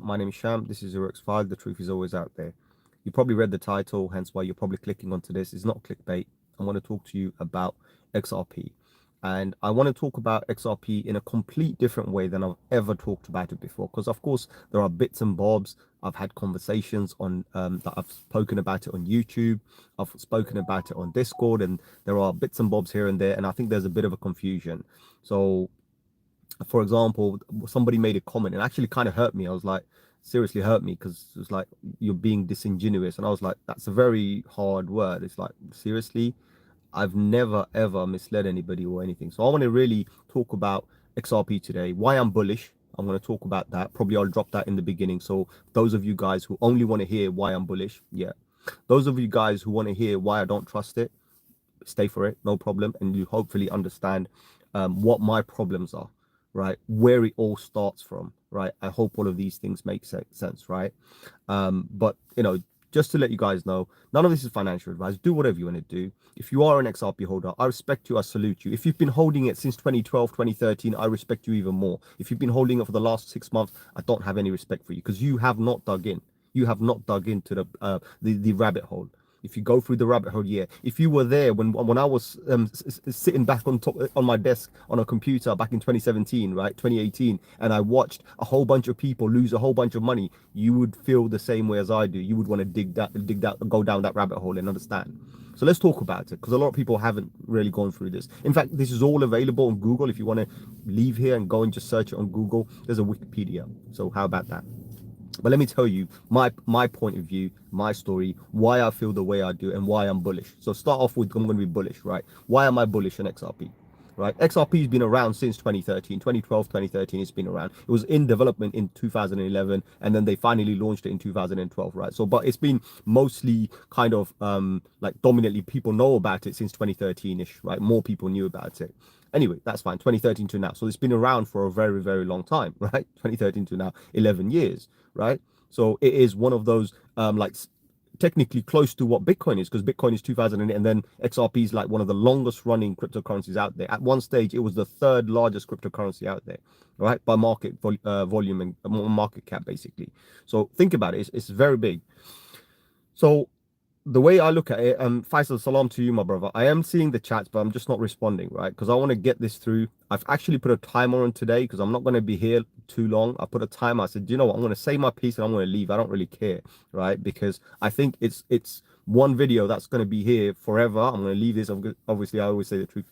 My name is Sham. This is your X File. The truth is always out there. You probably read the title, hence why you're probably clicking onto this. It's not clickbait. I want to talk to you about XRP. And I want to talk about XRP in a complete different way than I've ever talked about it before. Because, of course, there are bits and bobs. I've had conversations on that I've spoken about it on YouTube. I've spoken about it on Discord. And there are bits and bobs here and there. And I think there's a bit of a confusion. So, for example, somebody made a comment and actually kind of hurt me. I was like, seriously hurt me, because it was like, you're being disingenuous. And I was like, that's a very hard word. It's like, seriously, I've never ever misled anybody or anything. So I want to really talk about XRP today, why I'm bullish. I'm going to talk about that. Probably I'll drop that in the beginning. So those of you guys who only want to hear why I'm bullish, yeah. Those of you guys who want to hear why I don't trust it, stay for it, no problem. And you hopefully understand what my problems are, right? Where it all starts from, right? I hope all of these things make sense, right? But, just to let you guys know, none of this is financial advice. Do whatever you want to do. If you are an XRP holder, I respect you. I salute you. If you've been holding it since 2012, 2013, I respect you even more. If you've been holding it for the last 6 months, I don't have any respect for you, because you have not dug in. You have not dug into the rabbit hole. If you go through the rabbit hole, yeah. If you were there when I was sitting back on top on my desk on a computer back in 2017, right, 2018, and I watched a whole bunch of people lose a whole bunch of money, you would feel the same way as I do. You would want to go down that rabbit hole and understand. So let's talk about it, because a lot of people haven't really gone through this. In fact, this is all available on Google. If you want to leave here and go and just search it on Google, there's a Wikipedia. So how about that? But let me tell you my point of view, my story, why I feel the way I do, and why I'm bullish. So start off with, I'm going to be bullish, right? Why am I bullish on XRP? Right? XRP has been around since 2013, 2012, 2013. It's been around. It was in development in 2011, and then they finally launched it in 2012, right? So, but it's been mostly kind of like dominantly people know about it since 2013-ish, right? More people knew about it. Anyway, that's fine. 2013 to now. So it's been around for a very, very long time, right? 2013 to now, 11 years, right? So it is one of those like technically close to what Bitcoin is, because Bitcoin is 2008, and then XRP is like one of the longest running cryptocurrencies out there. At one stage, it was the third largest cryptocurrency out there, right? By market volume and market cap, basically. So think about it. It's very big. So the way I look at it, Faisal, salam to you, my brother. I am seeing the chats, but I'm just not responding, right? Because I want to get this through. I've actually put a timer on today, because I'm not going to be here too long. I put a timer. I said, you know what? I'm going to say my piece and I'm going to leave. I don't really care, right? Because I think it's one video that's going to be here forever. I'm going to leave this. Obviously, I always say the truth.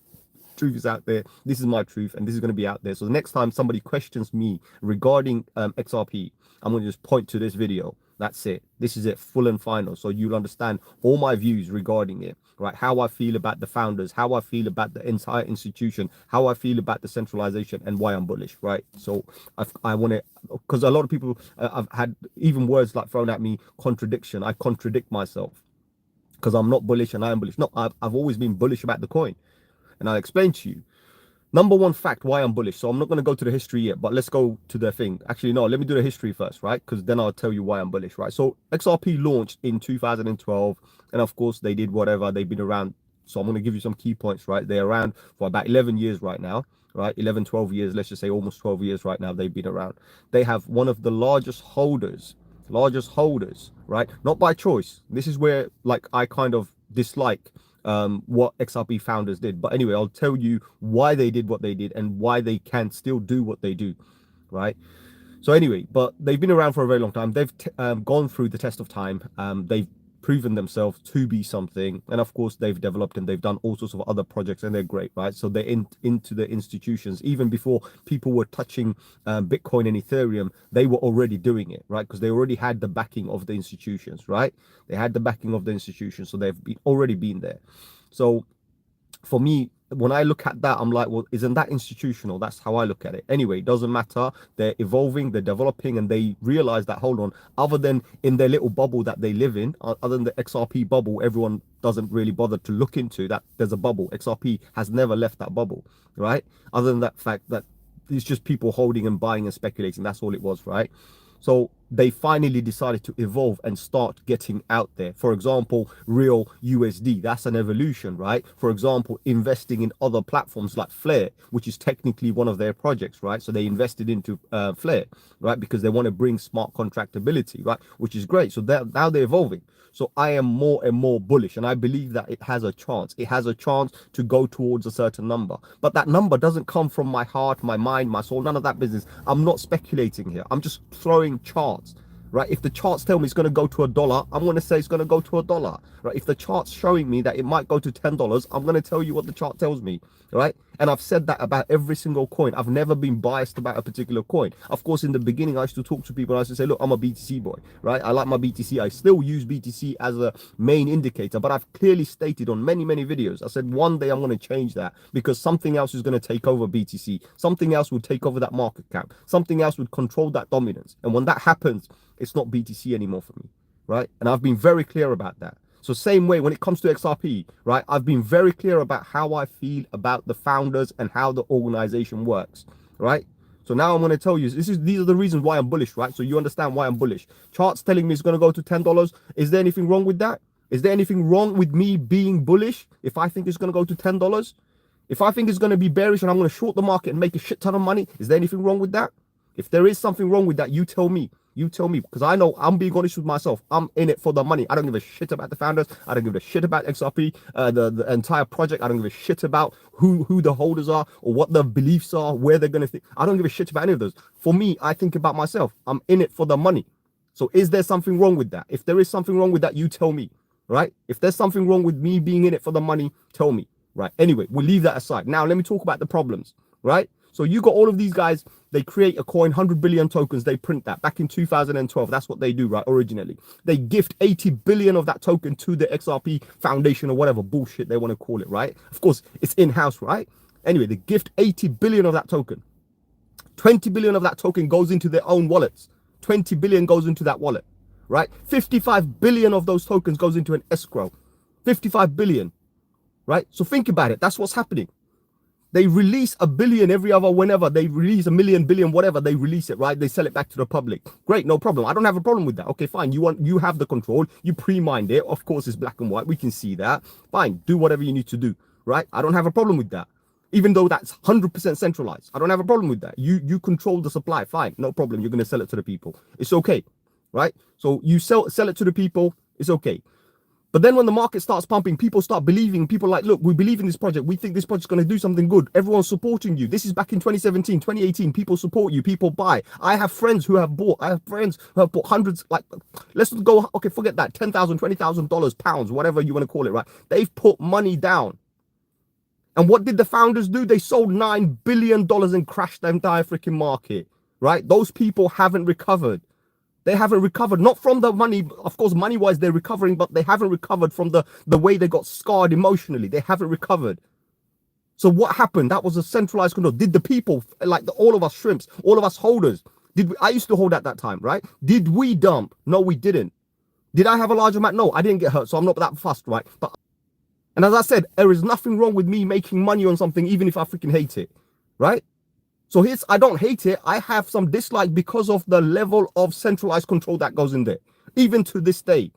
Truth is out there. This is my truth, and this is going to be out there. So the next time somebody questions me regarding XRP, I'm going to just point to this video. That's it. This is it, full and final. So you'll understand all my views regarding it, right? How I feel about the founders, how I feel about the entire institution, how I feel about the centralization, and why I'm bullish, right? So I want to, because a lot of people, I've had even words like thrown at me, contradiction. I contradict myself, because I'm not bullish and I am bullish. No, I've always been bullish about the coin. And I'll explain to you. Number one fact why I'm bullish. So I'm not going to go to the history yet, but let's go to the thing. Actually, no, let me do the history first, right? Because then I'll tell you why I'm bullish, right? So XRP launched in 2012, and of course they did whatever. They've been around. So I'm going to give you some key points, right? They're around for about 11 years right now, right? 11, 12 years, let's just say almost 12 years right now they've been around. They have one of the largest holders, right? Not by choice. This is where like I kind of dislike what XRP founders did. But anyway, I'll tell you why they did what they did and why they can still do what they do, right? So anyway, but they've been around for a very long time. They've gone through the test of time. They've proven themselves to be something, and of course they've developed and they've done all sorts of other projects, and they're great, right? So they're into the institutions. Even before people were touching Bitcoin and Ethereum, they were already doing it, right? Because they already had the backing of the institutions, right? They had the backing of the institutions, so they've already been there. So for me, when I look at that, I'm like, well, isn't that institutional? That's how I look at it. Anyway, it doesn't matter. They're evolving, they're developing, and they realize that, hold on, other than in their little bubble that they live in, other than the XRP bubble, everyone doesn't really bother to look into that there's a bubble. XRP has never left that bubble, right? Other than that fact that it's just people holding and buying and speculating. That's all it was, right? So they finally decided to evolve and start getting out there. For example, real USD, that's an evolution, right? For example, investing in other platforms like Flare, which is technically one of their projects, right? So they invested into Flare, right? Because they want to bring smart contractability, right? Which is great. So now they're evolving. So I am more and more bullish, and I believe that it has a chance. It has a chance to go towards a certain number. But that number doesn't come from my heart, my mind, my soul, none of that business. I'm not speculating here. I'm just throwing charts, right? If the charts tell me it's going to go to $1, I'm going to say it's going to go to $1, right? If the chart's showing me that it might go to $10, I'm going to tell you what the chart tells me, right? And I've said that about every single coin. I've never been biased about a particular coin. Of course, in the beginning, I used to talk to people. I used to say, look, I'm a BTC boy, right? I like my BTC. I still use BTC as a main indicator, but I've clearly stated on many, many videos, I said one day I'm going to change that because something else is going to take over BTC. Something else would take over that market cap. Something else would control that dominance. And when that happens, it's not BTC anymore for me, right? And I've been very clear about that. So same way when it comes to XRP, right? I've been very clear about how I feel about the founders and how the organization works, right? So now I'm going to tell you, these are the reasons why I'm bullish, right? So you understand why I'm bullish. Charts telling me it's going to go to $10. Is there anything wrong with that? Is there anything wrong with me being bullish if I think it's going to go to $10? If I think it's going to be bearish and I'm going to short the market and make a shit ton of money, is there anything wrong with that? If there is something wrong with that, you tell me. You tell me, because I know I'm being honest with myself. I'm in it for the money. I don't give a shit about the founders. I don't give a shit about XRP, the entire project. I don't give a shit about who the holders are or what their beliefs are, where they're going to think. I don't give a shit about any of those. For me, I think about myself. I'm in it for the money. So is there something wrong with that? If there is something wrong with that, you tell me, right? If there's something wrong with me being in it for the money, tell me, right? Anyway, we'll leave that aside. Now, let me talk about the problems, right? So you got all of these guys, they create a coin, 100 billion tokens, they print that back in 2012. That's what they do, right? Originally, they gift 80 billion of that token to the XRP Foundation or whatever bullshit they want to call it, right? Of course, it's in-house, right? Anyway, they gift 80 billion of that token. 20 billion of that token goes into their own wallets. 20 billion goes into that wallet, right? 55 billion of those tokens goes into an escrow. 55 billion, right? So think about it. That's what's happening. They release a billion every other whenever they release a million, billion, whatever, they release it, right? They sell it back to the public. Great, no problem. I don't have a problem with that. Okay, fine. You have the control. You pre-mined it. Of course, it's black and white. We can see that. Fine. Do whatever you need to do, right? I don't have a problem with that. Even though that's 100% centralized. I don't have a problem with that. You control the supply. Fine. No problem. You're going to sell it to the people. It's okay, right? So you sell it to the people. It's okay. But then when the market starts pumping, people start believing. People are like, look, we believe in this project. We think this project's going to do something good. Everyone's supporting you. This is back in 2017, 2018. People support you. People buy. I have friends who have bought. I have friends who have bought hundreds, like, let's go, okay, forget that. $10,000, $20,000, pounds, whatever you want to call it, right? They've put money down. And what did the founders do? They sold $9 billion and crashed the entire freaking market, right? Those people haven't recovered. They haven't recovered, not from the money, of course, money-wise, they're recovering, but they haven't recovered from the way they got scarred emotionally. They haven't recovered. So what happened? That was a centralized control. Did the people, like all of us shrimps, all of us holders, I used to hold at that time, right? Did we dump? No, we didn't. Did I have a large amount? No, I didn't get hurt, so I'm not that fussed, right? And as I said, there is nothing wrong with me making money on something, even if I freaking hate it, right? So I don't hate it. I have some dislike because of the level of centralized control that goes in there. Even to this day,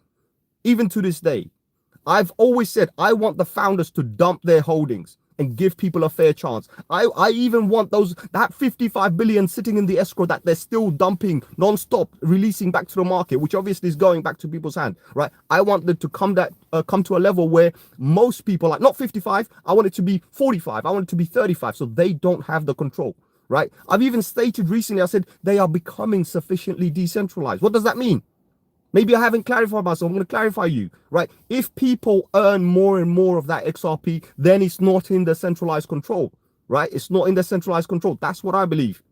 I've always said I want the founders to dump their holdings and give people a fair chance. I even want that 55 billion sitting in the escrow that they're still dumping non-stop, releasing back to the market, which obviously is going back to people's hand, right? I want them to come to a level where most people, like not 55, I want it to be 45, I want it to be 35, so they don't have the control. Right? I've even stated recently, I said, they are becoming sufficiently decentralized. What does that mean? Maybe I haven't clarified myself. I'm going to clarify you, right? If people earn more and more of that XRP, then it's not in the centralized control, right? It's not in the centralized control. That's what I believe.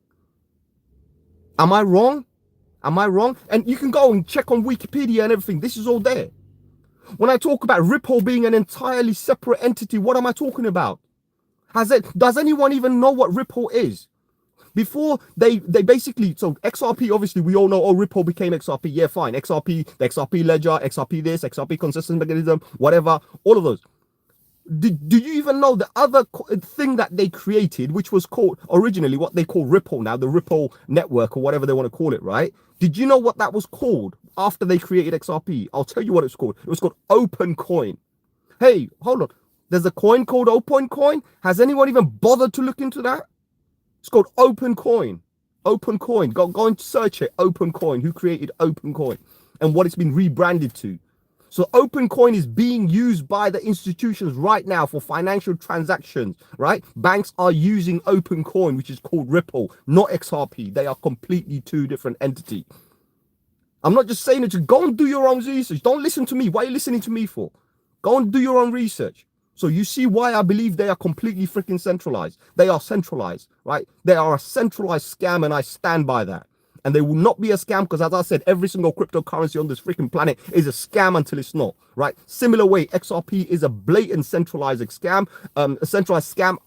Am I wrong? Am I wrong? And you can go and check on Wikipedia and everything. This is all there. When I talk about Ripple being an entirely separate entity, what am I talking about? Does anyone even know what Ripple is? Before they basically, so XRP, obviously we all know, oh, Ripple became XRP. Yeah, fine. XRP, the XRP ledger, XRP this, XRP consistent mechanism, whatever, all of those. Do you even know the other thing that they created, which was called originally what they call Ripple now, the Ripple network or whatever they want to call it, right? Did you know what that was called after they created XRP? I'll tell you what it's called. It was called Open Coin. Hey, hold on. There's a coin called Open Coin. Has anyone even bothered to look into that? It's called Open Coin. Open Coin. Go and search it. Open Coin. Who created Open Coin and what it's been rebranded to? So Open Coin is being used by the institutions right now for financial transactions, right? Banks are using Open Coin, which is called Ripple, not XRP. They are completely two different entities. I'm not just saying it to go and do your own research. Don't listen to me. Why are you listening to me for? Go and do your own research. So you see why I believe they are completely freaking centralized. They are centralized, right? They are a centralized scam, and I stand by that. And they will not be a scam because, as I said, every single cryptocurrency on this freaking planet is a scam until it's not, right? Similar way, XRP is a blatant centralized scam,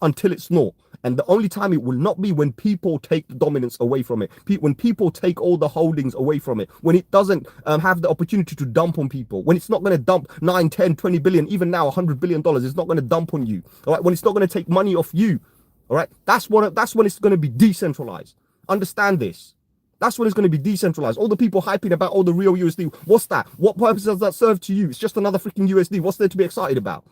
until it's not. And the only time it will not be when people take the dominance away from it. When people take all the holdings away from it. When it doesn't have the opportunity to dump on people. When it's not going to dump 9, 10, 20 billion, even now $100 billion, it's not going to dump on you. All right? When it's not going to take money off you. All right? That's when it's going to be decentralized. Understand this. That's when it's going to be decentralized. All the people hyping about all the real USD. What's that? What purpose does that serve to you? It's just another freaking USD. What's there to be excited about?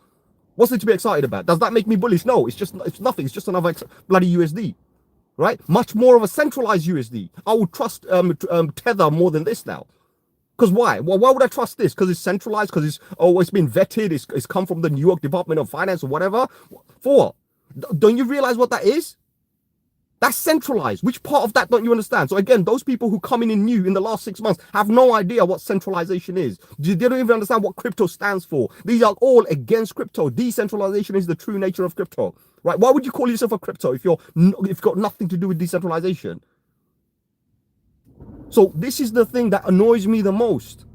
What's there to be excited about? Does that make me bullish? No, it's nothing. It's just another bloody USD, right? Much more of a centralized USD. I would trust Tether more than this now. Because why? Well, why would I trust this? Because it's centralized, because it's been vetted, it's come from the New York Department of Finance or whatever. For what? Don't you realize what that is? That's centralized. Which part of that don't you understand? So again, those people who come in new in the last 6 months have no idea what centralization is. They don't even understand what crypto stands for. These are all against crypto. Decentralization is the true nature of crypto, right? Why would you call yourself a crypto if you've got nothing to do with decentralization? So this is the thing that annoys me the most.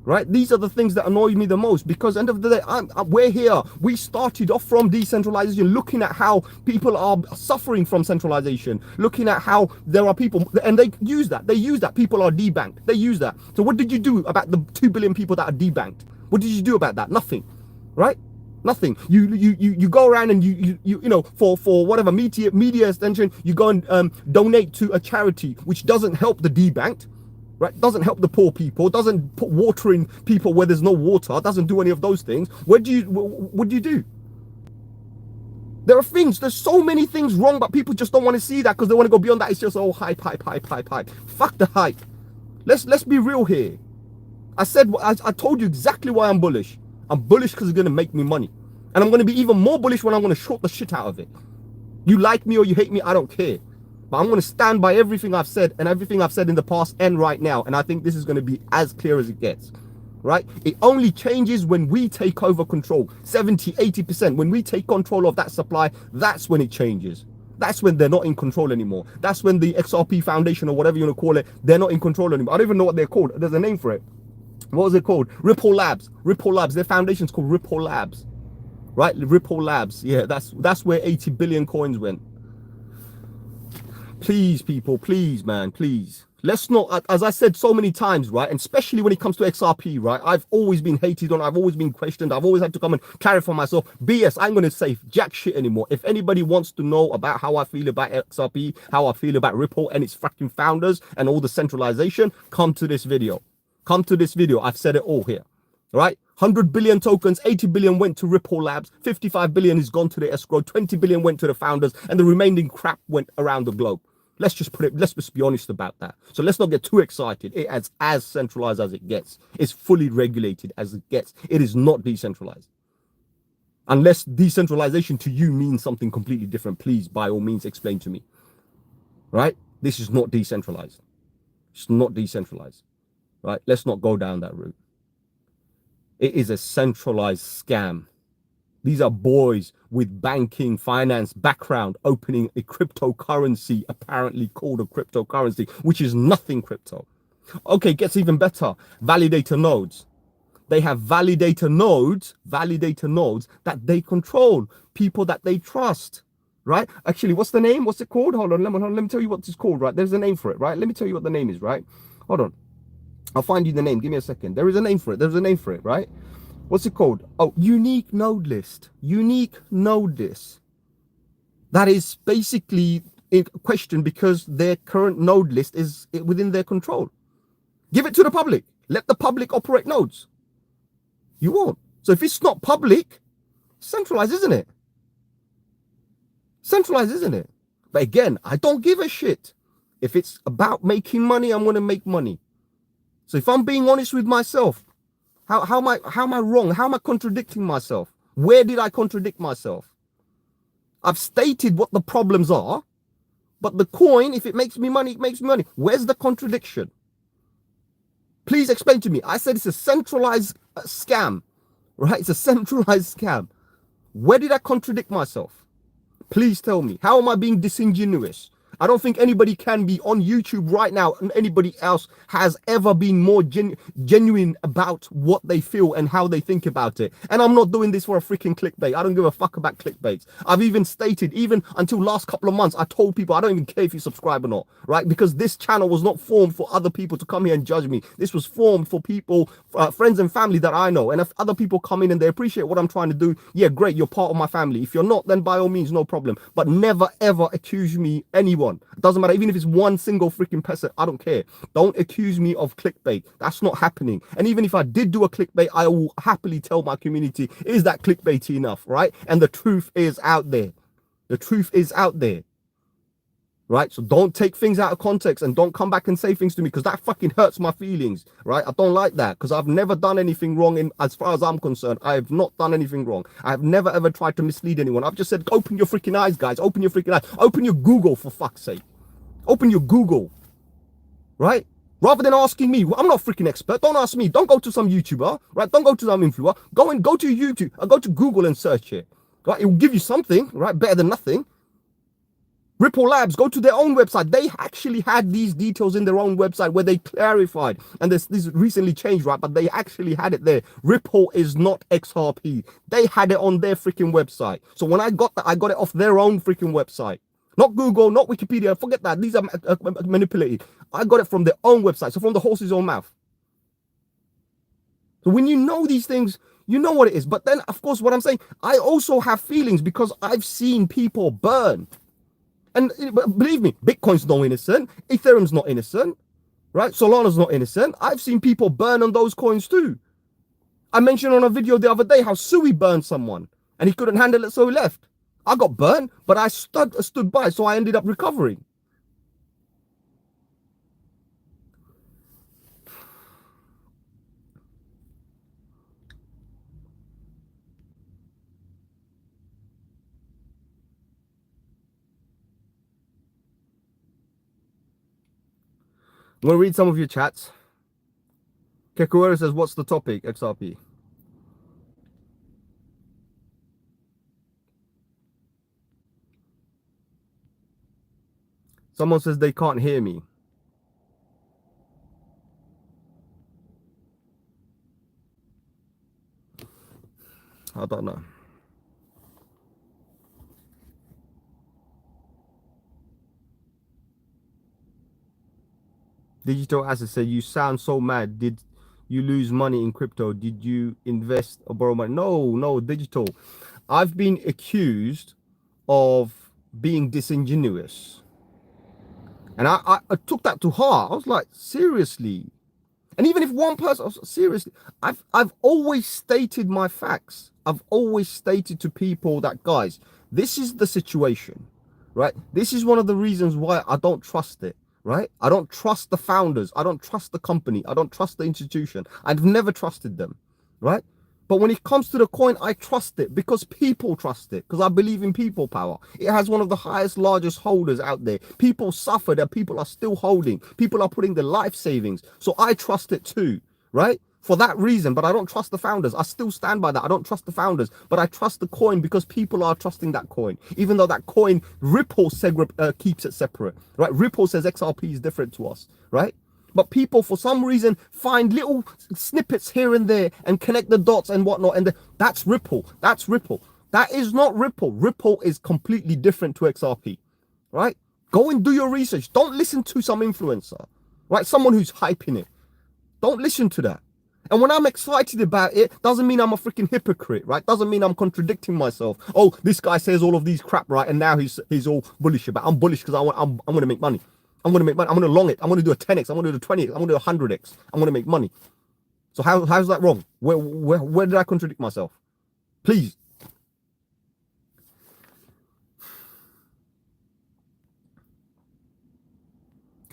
Right? These are the things that annoy me the most, because end of the day, we're here. We started off from decentralization, looking at how people are suffering from centralization, looking at how there are people, and they use that. People are debanked. They use that. So what did you do about the 2 billion people that are debanked? What did you do about that? Nothing. Right? Nothing. You go around and you know, for whatever media attention, you go and donate to a charity which doesn't help the debanked. Right? Doesn't help the poor people, doesn't put water in people where there's no water, doesn't do any of those things. What do you do? There's so many things wrong, but people just don't want to see that because they want to go beyond that. It's just hype. Fuck the hype. Let's be real here. I told you exactly why I'm bullish. I'm bullish because it's going to make me money. And I'm going to be even more bullish when I'm going to short the shit out of it. You like me or you hate me, I don't care. But I'm going to stand by everything I've said, and everything I've said in the past and right now. And I think this is going to be as clear as it gets, right? It only changes when we take over control, 70, 80%. When we take control of that supply, that's when it changes. That's when they're not in control anymore. That's when the XRP Foundation or whatever you want to call it, they're not in control anymore. I don't even know what they're called. There's a name for it. What was it called? Ripple Labs. Ripple Labs. Their foundation's called Ripple Labs, right? Ripple Labs. Yeah, that's where 80 billion coins went. Please, people, please, man, please. Let's not, as I said so many times, right? And especially when it comes to XRP, right? I've always been hated on. I've always been questioned. I've always had to come and clarify myself. BS, I'm going to say jack shit anymore. If anybody wants to know about how I feel about XRP, how I feel about Ripple and its fucking founders and all the centralization, come to this video. Come to this video. I've said it all here, right? 100 billion tokens, 80 billion went to Ripple Labs, 55 billion is gone to the escrow, 20 billion went to the founders, and the remaining crap went around the globe. Let's just be honest about that. So let's not get too excited. It is as centralized as it gets. It's fully regulated as it gets. It is not decentralized. Unless decentralization to you means something completely different, please, by all means, explain to me. Right? This is not decentralized. It's not decentralized. Right? Let's not go down that route. It is a centralized scam. These are boys with banking, finance background opening a cryptocurrency, apparently called a cryptocurrency, which is nothing crypto. Okay, gets even better. Validator nodes. They have validator nodes that they control, people that they trust, right? Actually, what's the name? What's it called? Hold on, let me tell you what it's called, right? There's a name for it, right? Let me tell you what the name is, right? Hold on. I'll find you the name. Give me a second. There is a name for it. There's a name for it, right? what's it called? Oh, unique node list. Unique node list. That is basically in question because their current node list is within their control. Give it to the public. Let the public operate nodes. You won't. So if it's not public, centralized, isn't it? Centralized, isn't it? But again, I don't give a shit. If it's about making money, I'm going to make money. So if I'm being honest with myself, how am I wrong? How am I contradicting myself? Where did I contradict myself? I've stated what the problems are, but the coin, if it makes me money, it makes me money. Where's the contradiction? Please explain to me. I said it's a centralized scam, right? It's a centralized scam. Where did I contradict myself? Please tell me. How am I being disingenuous? I don't think anybody can be on YouTube right now and anybody else has ever been more genuine about what they feel and how they think about it. And I'm not doing this for a freaking clickbait. I don't give a fuck about clickbaits. I've even stated, even until last couple of months, I told people I don't even care if you subscribe or not, right? Because this channel was not formed for other people to come here and judge me. This was formed for people, friends and family that I know. And if other people come in and they appreciate what I'm trying to do, yeah, great, you're part of my family. If you're not, then by all means, no problem. But never, ever accuse me, anyone. It doesn't matter, even if it's one single freaking person, I don't care. Don't accuse me of clickbait. That's not happening. And even if I did do a clickbait, I will happily tell my community, is that clickbaity enough, right? And the truth is out there. The truth is out there, right? So don't take things out of context and don't come back and say things to me because that fucking hurts my feelings, right? I don't like that because I've never done anything wrong as far as I'm concerned. I have not done anything wrong. I have never ever tried to mislead anyone. I've just said, open your freaking eyes, guys. Open your freaking eyes. Open your Google, for fuck's sake. Open your Google, right? Rather than asking me, I'm not a freaking expert. Don't ask me. Don't go to some YouTuber, right? Don't go to some influencer. Go to YouTube and go to Google and search it, right? It will give you something, right? Better than nothing. Ripple Labs, go to their own website. They actually had these details in their own website where they clarified, and this recently changed, right? But they actually had it there. Ripple is not XRP. They had it on their freaking website. So when I got that, I got it off their own freaking website. Not Google, not Wikipedia. Forget that. These are manipulated. I got it from their own website. So from the horse's own mouth. So when you know these things, you know what it is. But then, of course, what I'm saying, I also have feelings because I've seen people burn. And believe me, Bitcoin's not innocent. Ethereum's not innocent. Right? Solana's not innocent. I've seen people burn on those coins too. I mentioned on a video the other day how Sui burned someone. And he couldn't handle it, so he left. I got burned, but I stood by, so I ended up recovering. I'm going to read some of your chats. Kekuera says, what's the topic, XRP? Someone says they can't hear me. I don't know. Digital Asset said, you sound so mad. Did you lose money in crypto? Did you invest or borrow money? No, Digital. I've been accused of being disingenuous. And I took that to heart. I was like, seriously. And even if one person, seriously, I've always stated my facts. I've always stated to people that, guys, this is the situation, right? This is one of the reasons why I don't trust it, right? I don't trust the founders. I don't trust the company. I don't trust the institution. I've never trusted them, right? But when it comes to the coin, I trust it because people trust it, because I believe in people power. It has one of the highest, largest holders out there. People suffer that people are still holding. People are putting their life savings. So I trust it too, right? For that reason, but I don't trust the founders. I still stand by that. I don't trust the founders, but I trust the coin because people are trusting that coin. Even though that coin, Ripple keeps it separate, right? Ripple says XRP is different to us, right? But people, for some reason, find little snippets here and there and connect the dots and whatnot. And that's Ripple. That's Ripple. That is not Ripple. Ripple is completely different to XRP, right? Go and do your research. Don't listen to some influencer, right? Someone who's hyping it. Don't listen to that. And when I'm excited about it, doesn't mean I'm a freaking hypocrite, right? Doesn't mean I'm contradicting myself. Oh, this guy says all of these crap, right? And now he's all bullish about. I'm bullish because I'm going to make money. I'm going to make money. I'm going to long it. I'm going to do a 10x. I'm going to do a 20x. I'm going to do a 100x. I'm going to make money. So how's that wrong? Where did I contradict myself? Please.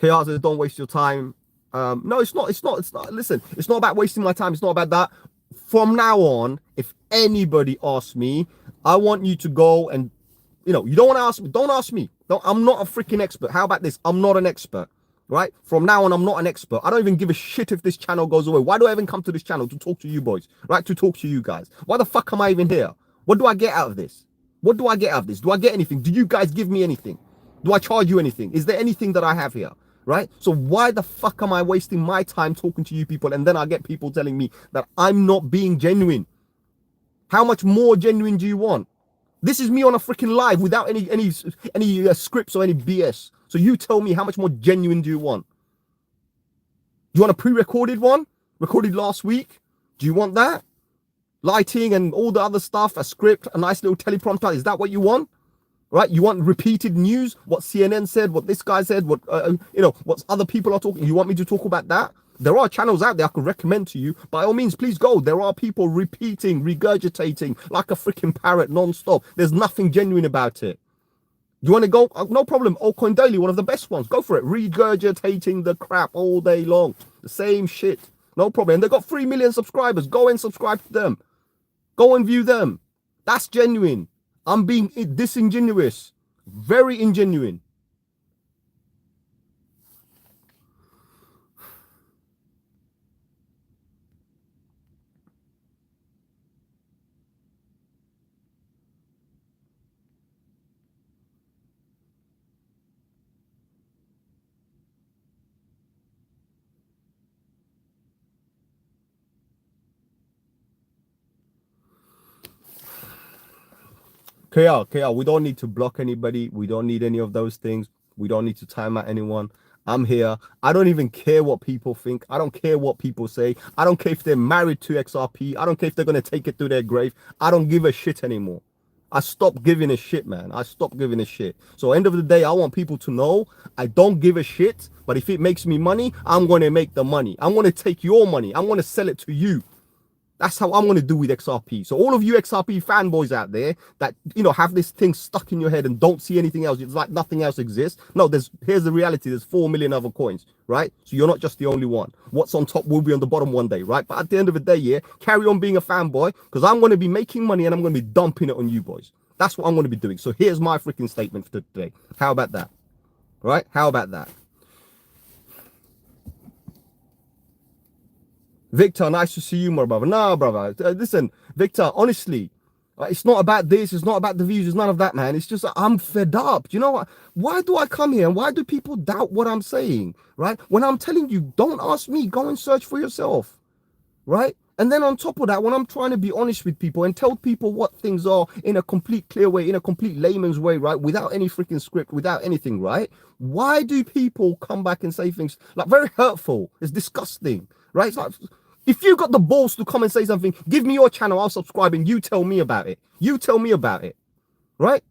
Chaos says, don't waste your time. No, it's not. Listen, it's not about wasting my time. It's not about that. From now on, if anybody asks me, I want you to go and, you don't want to ask me. Don't ask me. I'm not a freaking expert. How about this? I'm not an expert, right? From now on, I'm not an expert. I don't even give a shit if this channel goes away. Why do I even come to this channel? To talk to you boys, right? To talk to you guys. Why the fuck am I even here? What do I get out of this? What do I get out of this? Do I get anything? Do you guys give me anything? Do I charge you anything? Is there anything that I have here? Right? So why the fuck am I wasting my time talking to you people, and then I get people telling me that I'm not being genuine? How much more genuine do you want? This is me on a freaking live without any scripts or any BS. So you tell me, how much more genuine do you want? Do you want a pre-recorded one? Recorded last week? Do you want that? Lighting and all the other stuff, a script, a nice little teleprompter. Is that what you want? Right? You want repeated news? What CNN said, what this guy said, what what other people are talking. You want me to talk about that? There are channels out there I could recommend to you. By all means, please go. There are people repeating, regurgitating like a freaking parrot non-stop. There's nothing genuine about it. You want to go? No problem. Altcoin Daily, one of the best ones. Go for it. Regurgitating the crap all day long. The same shit. No problem. And they've got 3 million subscribers. Go and subscribe to them. Go and view them. That's genuine. I'm being disingenuous. Very ingenuine. KR, we don't need to block anybody. We don't need any of those things. We don't need to time out anyone. I'm here. I don't even care what people think. I don't care what people say. I don't care if they're married to XRP. I don't care if they're going to take it to their grave. I don't give a shit anymore. I stopped giving a shit, man. I stopped giving a shit. So end of the day, I want people to know I don't give a shit. But if it makes me money, I'm going to make the money. I'm going to take your money. I'm going to sell it to you. That's how I'm going to do with XRP. So all of you XRP fanboys out there that, have this thing stuck in your head and don't see anything else. It's like nothing else exists. No, here's the reality. There's 4 million other coins, right? So you're not just the only one. What's on top will be on the bottom one day, right? But at the end of the day, yeah, carry on being a fanboy because I'm going to be making money and I'm going to be dumping it on you boys. That's what I'm going to be doing. So here's my freaking statement for today. How about that? Right? How about that? Victor, nice to see you, my brother. Nah, brother. Listen, Victor, honestly, it's not about this. It's not about the views. It's none of that, man. It's just I'm fed up. Do you know what? Why do I come here? And why do people doubt what I'm saying? Right? When I'm telling you, don't ask me. Go and search for yourself. Right? And then on top of that, when I'm trying to be honest with people and tell people what things are in a complete clear way, in a complete layman's way, right? Without any freaking script, without anything, right? Why do people come back and say things like very hurtful? It's disgusting, right? It's like, if you got the balls to come and say something, give me your channel, I'll subscribe and you tell me about it. You tell me about it, right?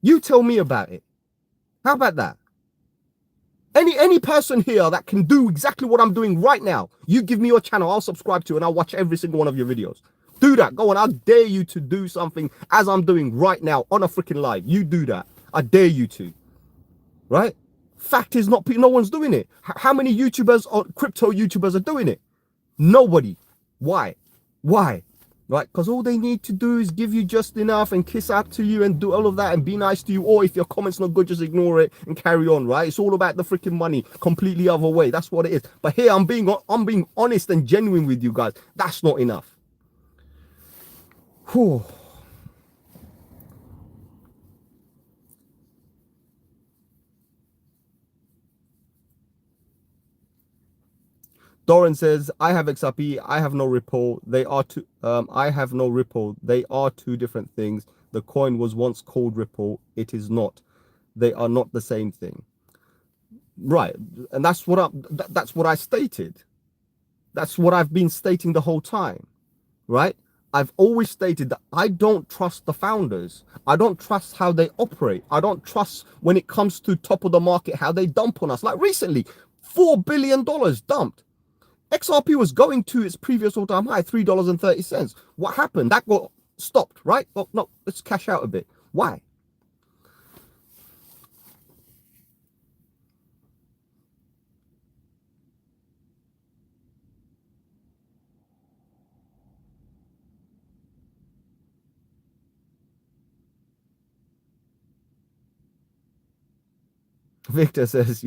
You tell me about it. How about that? Any person here that can do exactly what I'm doing right now, you give me your channel, I'll subscribe to and I'll watch every single one of your videos. Do that. Go on. I dare you to do something as I'm doing right now on a freaking live. You do that. I dare you to. Right? Fact is, no one's doing it. How many YouTubers or crypto YouTubers are doing it? Nobody. Why? Why? Right? Because all they need to do is give you just enough and kiss up to you and do all of that and be nice to you. Or if your comment's not good, just ignore it and carry on, right? It's all about the freaking money, completely other way. That's what it is. But here I'm being honest and genuine with you guys. That's not enough. Whew. Doran says, I have XRP, I have no Ripple. They are two, I have no Ripple. They are two different things. The coin was once called Ripple. It is not. They are not the same thing. Right. And that's what I stated. That's what I've been stating the whole time, right? I've always stated that I don't trust the founders. I don't trust how they operate. I don't trust when it comes to top of the market, how they dump on us. Like recently, $4 billion dumped. XRP was going to its previous all-time high, $3.30. What happened? That got stopped, right? Oh, no, let's cash out a bit. Why? Victor says,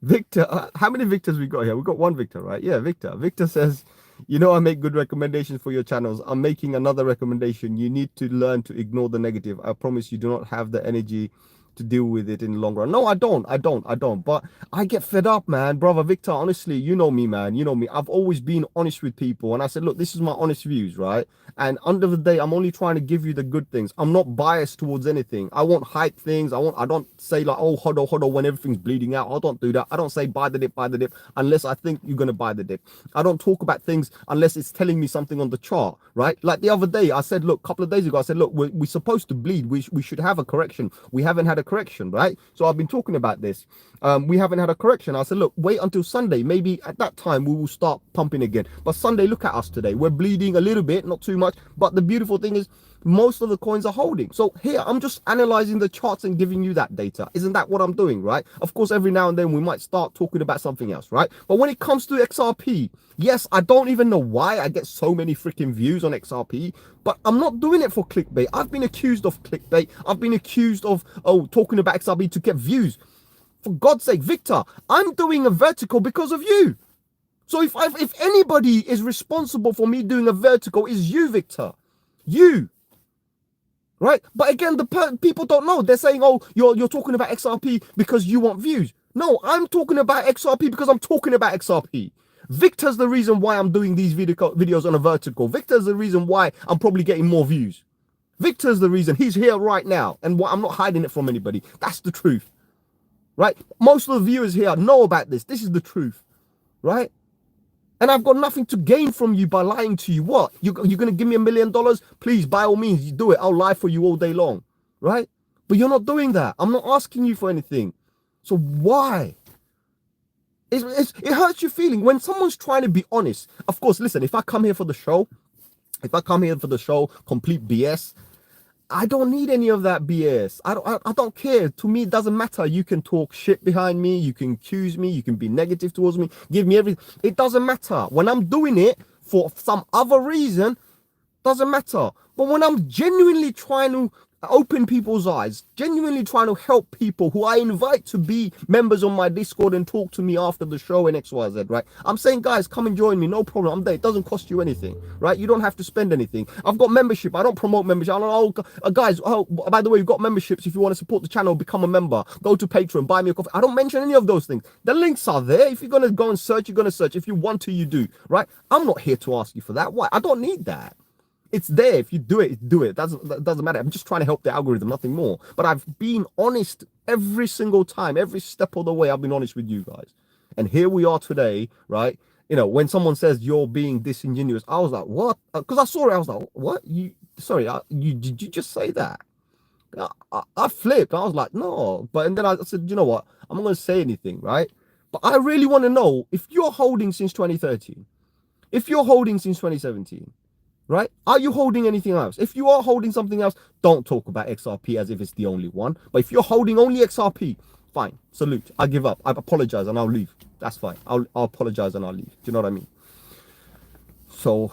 Victor, how many Victors we got here? We got one Victor, right? Yeah, Victor. Victor says, I make good recommendations for your channels. I'm making another recommendation. You need to learn to ignore the negative. I promise you do not have the energy to deal with it in the long run. No, I don't. But I get fed up, man. Brother Victor, honestly, you know me, man. You know me. I've always been honest with people. And I said, look, this is my honest views, right? And under the day, I'm only trying to give you the good things. I'm not biased towards anything. I won't hype things. I don't say like, oh, hodl when everything's bleeding out. I don't do that. I don't say buy the dip, unless I think you're going to buy the dip. I don't talk about things unless it's telling me something on the chart, right? Like the other day, I said, look, a couple of days ago, I said, look, we're supposed to bleed. We should have a correction. We haven't had a correction, right? So I've been talking about this. We haven't had a correction. I said, look, wait until Sunday. Maybe at that time we will start pumping again. But Sunday, look at us today. We're bleeding a little bit, not too much. But the beautiful thing is most of the coins are holding. So here, I'm just analyzing the charts and giving you that data. Isn't that what I'm doing, right? Of course, every now and then we might start talking about something else, right? But when it comes to XRP, yes, I don't even know why I get so many freaking views on XRP, but I'm not doing it for clickbait. I've been accused of clickbait. I've been accused of, talking about XRP to get views. For God's sake, Victor, I'm doing a vertical because of you. So if anybody is responsible for me doing a vertical, is you, Victor. You. Right? But again, the people don't know. They're saying, oh, you're talking about XRP because you want views. No, I'm talking about XRP because I'm talking about XRP. Victor's the reason why I'm doing these videos on a vertical. Victor's the reason why I'm probably getting more views. Victor's the reason. He's here right now. And I'm not hiding it from anybody. That's the truth. Right? Most of the viewers here know about this. This is the truth. Right? And I've got nothing to gain from you by lying to you. What? You're going to give me $1 million? Please, by all means, you do it. I'll lie for you all day long. Right? But you're not doing that. I'm not asking you for anything. So why? It hurts your feeling when someone's trying to be honest. Of course, listen, if I come here for the show, complete BS, I don't need any of that BS. I don't care. To me, it doesn't matter. You can talk shit behind me. You can accuse me. You can be negative towards me. Give me everything. It doesn't matter. When I'm doing it for some other reason, doesn't matter. But when I'm genuinely trying to open people's eyes, genuinely trying to help people who I invite to be members on my Discord and talk to me after the show and XYZ, right? I'm saying, guys, come and join me. No problem. I'm there. It doesn't cost you anything, right? You don't have to spend anything. I've got membership. I don't promote membership. I don't, guys, by the way, you've got memberships. If you want to support the channel, become a member. Go to Patreon, buy me a coffee. I don't mention any of those things. The links are there. If you're going to go and search, you're going to search. If you want to, you do, right? I'm not here to ask you for that. Why? I don't need that. It's there. If you do it, do it. That doesn't matter. I'm just trying to help the algorithm, nothing more. But I've been honest every single time, every step of the way. I've been honest with you guys. And here we are today, right? When someone says you're being disingenuous, I was like, what? Because I saw it. I was like, what? Did you just say that? I flipped. I was like, no. And then I said, you know what? I'm not going to say anything, right? But I really want to know if you're holding since 2013, if you're holding since 2017, right? Are you holding anything else? If you are holding something else, don't talk about XRP as if it's the only one. But if you're holding only XRP, fine. Salute. I give up. I apologize and I'll leave. That's fine. I'll apologize and I'll leave. Do you know what I mean? So,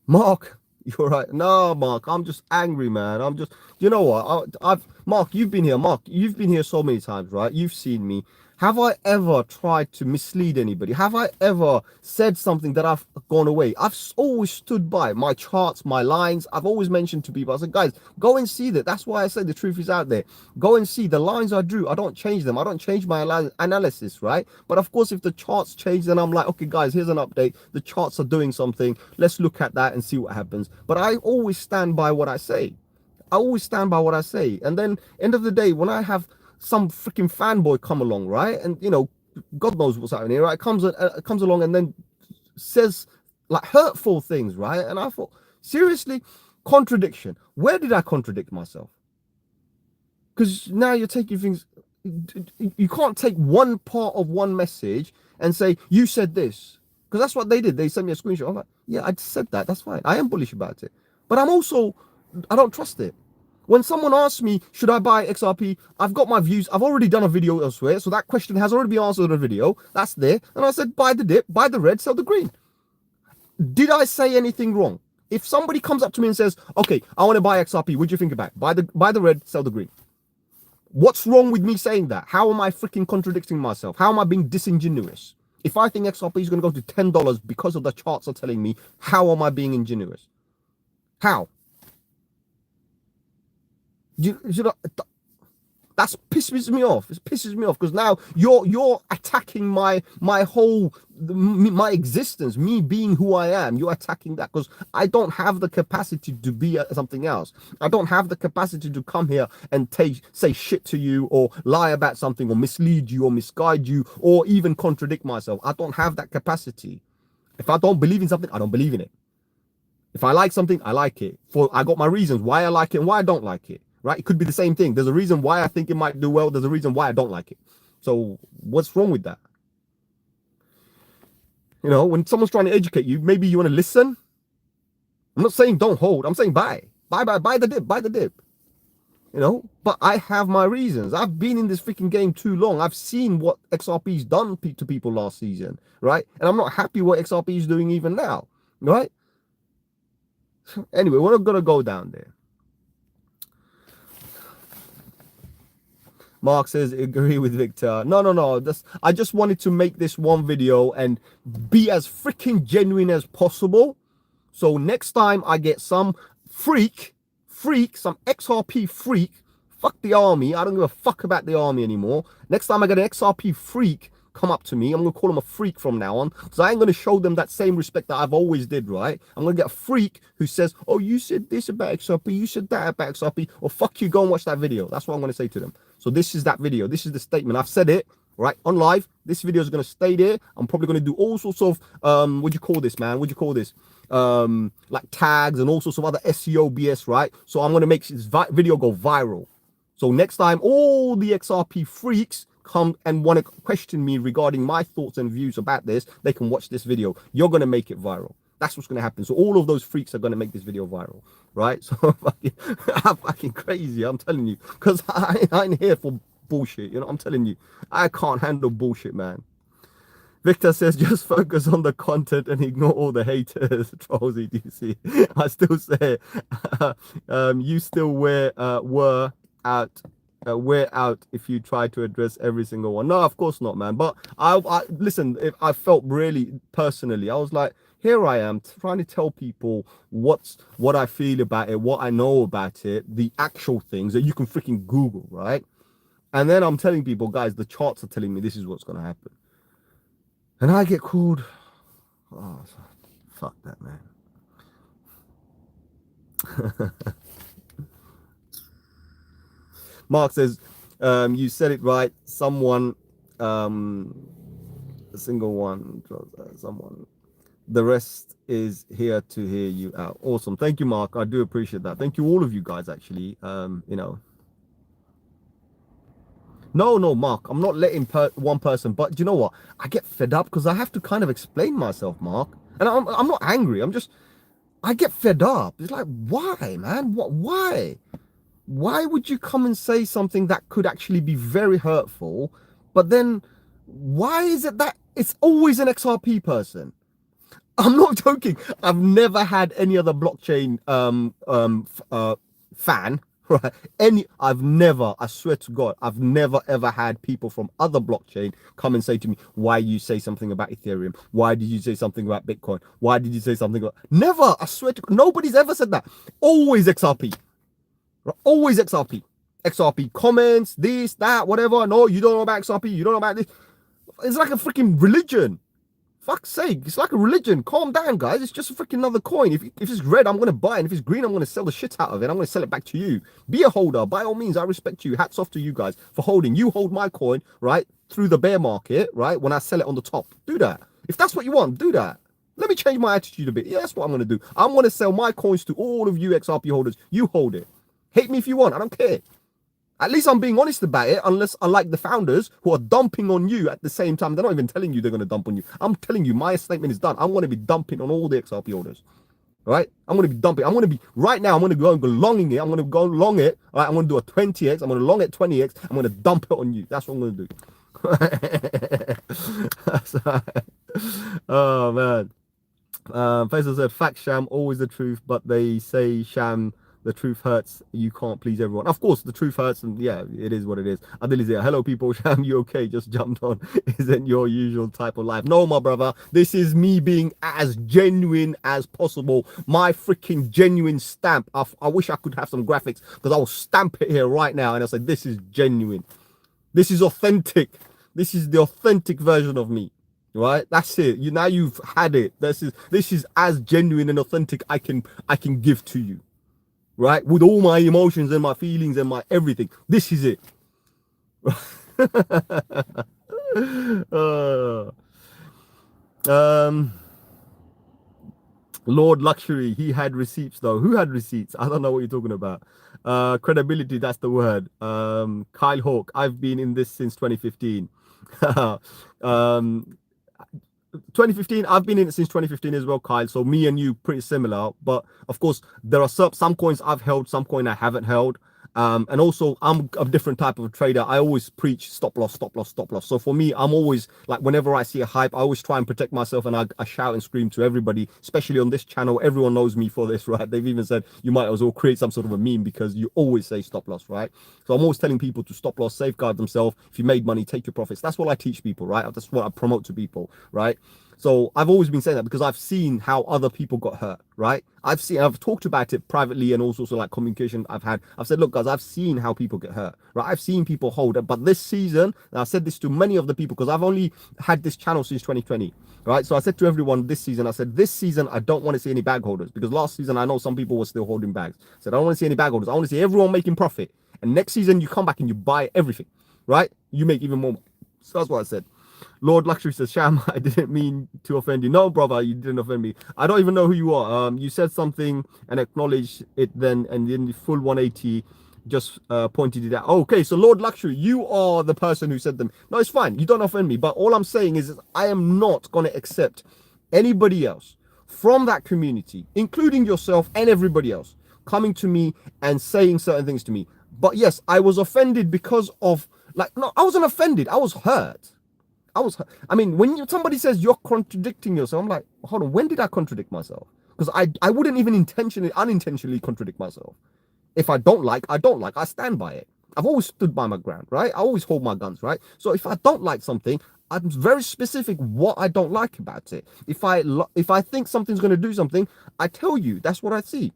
Mark, you're right. No, Mark, I'm just angry, man. You know what? Mark, you've been here. Mark, you've been here so many times, right? You've seen me. Have I ever tried to mislead anybody? Have I ever said something that I've gone away? I've always stood by my charts, my lines. I've always mentioned to people, I said, guys, go and see that. That's why I say the truth is out there. Go and see the lines I drew. I don't change them. I don't change my analysis, right? But of course, if the charts change, then I'm like, okay, guys, here's an update. The charts are doing something. Let's look at that and see what happens. But I always stand by what I say. I always stand by what I say. And then end of the day, when I have some freaking fanboy come along, right? And you know, God knows what's happening, right? Comes along and then says like hurtful things, right? And I thought, seriously, contradiction. Where did I contradict myself? Because now you're taking things, you can't take one part of one message and say, you said this. Because that's what they did. They sent me a screenshot. I'm like, yeah, I said that. That's fine. I am bullish about it. But I'm also, I don't trust it. When someone asks me, should I buy XRP? I've got my views. I've already done a video elsewhere. So that question has already been answered in a video. That's there. And I said, buy the dip, buy the red, sell the green. Did I say anything wrong? If somebody comes up to me and says, okay, I want to buy XRP, what do you think about it? Buy the red, sell the green. What's wrong with me saying that? How am I freaking contradicting myself? How am I being disingenuous? If I think XRP is going to go to $10 because of the charts are telling me, how am I being ingenuous? How? That pisses me off. It pisses me off because now you're attacking my whole my existence, me being who I am. You're attacking that because I don't have the capacity to be something else. I don't have the capacity to come here and say shit to you or lie about something or mislead you or misguide you or even contradict myself. I don't have that capacity. If I don't believe in something, I don't believe in it. If I like something, I like it. I got my reasons why I like it and why I don't like it. Right? It could be the same thing. There's a reason why I think it might do well. There's a reason why I don't like it. So what's wrong with that? You know, when someone's trying to educate you, maybe you want to listen. I'm not saying don't hold. I'm saying buy the dip. You know, but I have my reasons. I've been in this freaking game too long. I've seen what XRP's done to people last season, right? And I'm not happy what XRP is doing even now, right? Anyway, we're not gonna go down there. Mark says, agree with Victor. No. I just wanted to make this one video and be as freaking genuine as possible. So next time I get some freak, some XRP freak, fuck the army. I don't give a fuck about the army anymore. Next time I get an XRP freak come up to me, I'm going to call him a freak from now on because I ain't going to show them that same respect that I've always did, right? I'm going to get a freak who says, oh, you said this about XRP, you said that about XRP, or fuck you, go and watch that video. That's what I'm going to say to them. So this is that video. This is the statement. I've said it, right, on live. This video is going to stay there. I'm probably going to do all sorts of, what do you call this, man? What do you call this? Like tags and all sorts of other SEO BS, right? So I'm going to make this video go viral. So next time, all the XRP freaks come and want to question me regarding my thoughts and views about this, they can watch this video. You're going to make it viral. That's what's going to happen. So all of those freaks are going to make this video viral, right? So I'm fucking crazy, I'm telling you, because I ain't here for bullshit. You know, I'm telling you, I can't handle bullshit, man. Victor says, just focus on the content and ignore all the haters. Trolls, EDC. I still say, you still were out if you try to address every single one. No, of course not, man. But I listen, if I felt really personally, I was like, here I am trying to tell people what I feel about it, what I know about it, the actual things that you can freaking Google, right? And then I'm telling people, guys, the charts are telling me this is what's going to happen. And I get called, oh, fuck that, man. Mark says, you said it right. Someone, a single one, someone. The rest is here to hear you out. Awesome. Thank you, Mark. I do appreciate that. Thank you, all of you guys, actually. You know. No, Mark. I'm not letting one person. But you know what? I get fed up because I have to kind of explain myself, Mark. And I'm not angry. I get fed up. It's like, why, man? Why? Why would you come and say something that could actually be very hurtful? But then why is it that it's always an XRP person? I'm not joking. I've never had any other blockchain fan, right? I swear to God, I've never ever had people from other blockchain come and say to me, why you say something about Ethereum? Why did you say something about Bitcoin? Why did you say something about... Never, I swear to God, nobody's ever said that. Always XRP. Always XRP. XRP comments, this, that, whatever. No, you don't know about XRP. You don't know about this. It's like a freaking religion. Fuck's sake, it's like a religion. Calm down, guys. It's just a freaking another coin. If it's red, I'm gonna buy it. And if it's green, I'm gonna sell the shit out of it. I'm gonna sell it back to you. Be a holder. By all means, I respect you. Hats off to you guys for holding. You hold my coin, right? Through the bear market, right? When I sell it on the top. Do that. If that's what you want, do that. Let me change my attitude a bit. Yeah, that's what I'm gonna do. I'm gonna sell my coins to all of you XRP holders. You hold it. Hate me if you want. I don't care. At least I'm being honest about it, unless unlike the founders who are dumping on you at the same time. They're not even telling you they're going to dump on you. I'm telling you, my statement is done. I'm going to be dumping on all the XRP holders, right? I'm going to be dumping. I'm going to be, right now, I'm going to go longing it. I'm going to go long it, right? I'm going to do a 20x. I'm going to long it 20x. I'm going to dump it on you. That's what I'm going to do. Oh, man. Faisal said, fact, Sham, always the truth, but they say, Sham, the truth hurts. You can't please everyone. Of course, the truth hurts, and yeah, it is what it is. Adil is here. Hello, people. Sham, you okay? Just jumped on. Isn't your usual type of life? No, my brother. This is me being as genuine as possible. My freaking genuine stamp. I wish I could have some graphics because I'll stamp it here right now, and I'll say, this is genuine. This is authentic. This is the authentic version of me. Right, that's it. Now you've had it. This is as genuine and authentic I can give to you. Right, with all my emotions and my feelings and my everything. This is it. Lord Luxury, he had receipts though. Who had receipts? I don't know what you're talking about. Credibility, that's the word. Kyle Hawk, I've been in this since 2015. 2015, I've been in it since 2015 as well, Kyle. So me and you pretty similar, but of course there are some coins I've held, some coin I haven't held. And also I'm a different type of trader. I always preach stop loss, stop loss, stop loss. So for me, I'm always like, whenever I see a hype, I always try and protect myself, and I shout and scream to everybody, especially on this channel. Everyone knows me for this, right? They've even said you might as well create some sort of a meme because you always say stop loss, right? So I'm always telling people to stop loss, safeguard themselves. If you made money, take your profits. That's what I teach people, right? That's what I promote to people, right? So I've always been saying that because I've seen how other people got hurt, right? I've talked about it privately and also like communication I've had. I've said, look, guys, I've seen how people get hurt, right? I've seen people hold it. But this season, and I said this to many of the people because I've only had this channel since 2020, right? So I said to everyone this season, I said, this season, I don't want to see any bag holders because last season, I know some people were still holding bags. I said, I don't want to see any bag holders. I want to see everyone making profit. And next season, you come back and you buy everything, right? You make even more. So that's what I said. Lord Luxury says, Sham, I didn't mean to offend you. No, brother, you didn't offend me. I don't even know who you are. You said something and acknowledged it then, and then the full 180 just pointed it out. Okay, so Lord Luxury, you are the person who said them. No, it's fine. You don't offend me. But all I'm saying is I am not going to accept anybody else from that community, including yourself and everybody else, coming to me and saying certain things to me. But yes, I was offended because of, like, no, I wasn't offended. I was hurt. I mean, when somebody says you're contradicting yourself, I'm like, hold on, when did I contradict myself? Because I wouldn't even unintentionally contradict myself. If I don't like, I don't like. I stand by it. I've always stood by my ground, right? I always hold my guns, right? So if I don't like something, I'm very specific what I don't like about it. If I think something's going to do something, I tell you. That's what I see.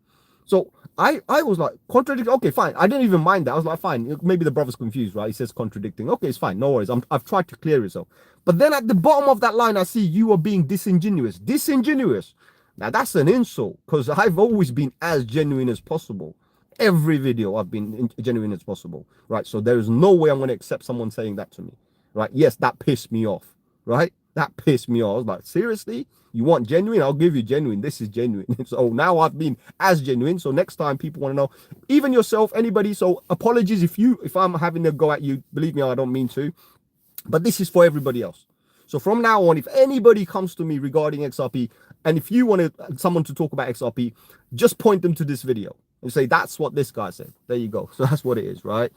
So I was like, contradicting. Okay, fine. I didn't even mind that. I was like, fine. Maybe the brother's confused, right? He says contradicting. Okay, it's fine. No worries. I've tried to clear yourself. But then at the bottom of that line, I see you are being disingenuous. Disingenuous. Now that's an insult because I've always been as genuine as possible. Every video I've been genuine as possible, right? So there is no way I'm going to accept someone saying that to me, right? Yes, that pissed me off, right? That pissed me off. I was like, seriously? You want genuine? I'll give you genuine. This is genuine. So now I've been as genuine. So next time people want to know, even yourself, anybody. So apologies if I'm having to go at you. Believe me, I don't mean to. But this is for everybody else. So from now on, if anybody comes to me regarding XRP, and if you want someone to talk about XRP, just point them to this video and say, that's what this guy said. There you go. So that's what it is, right?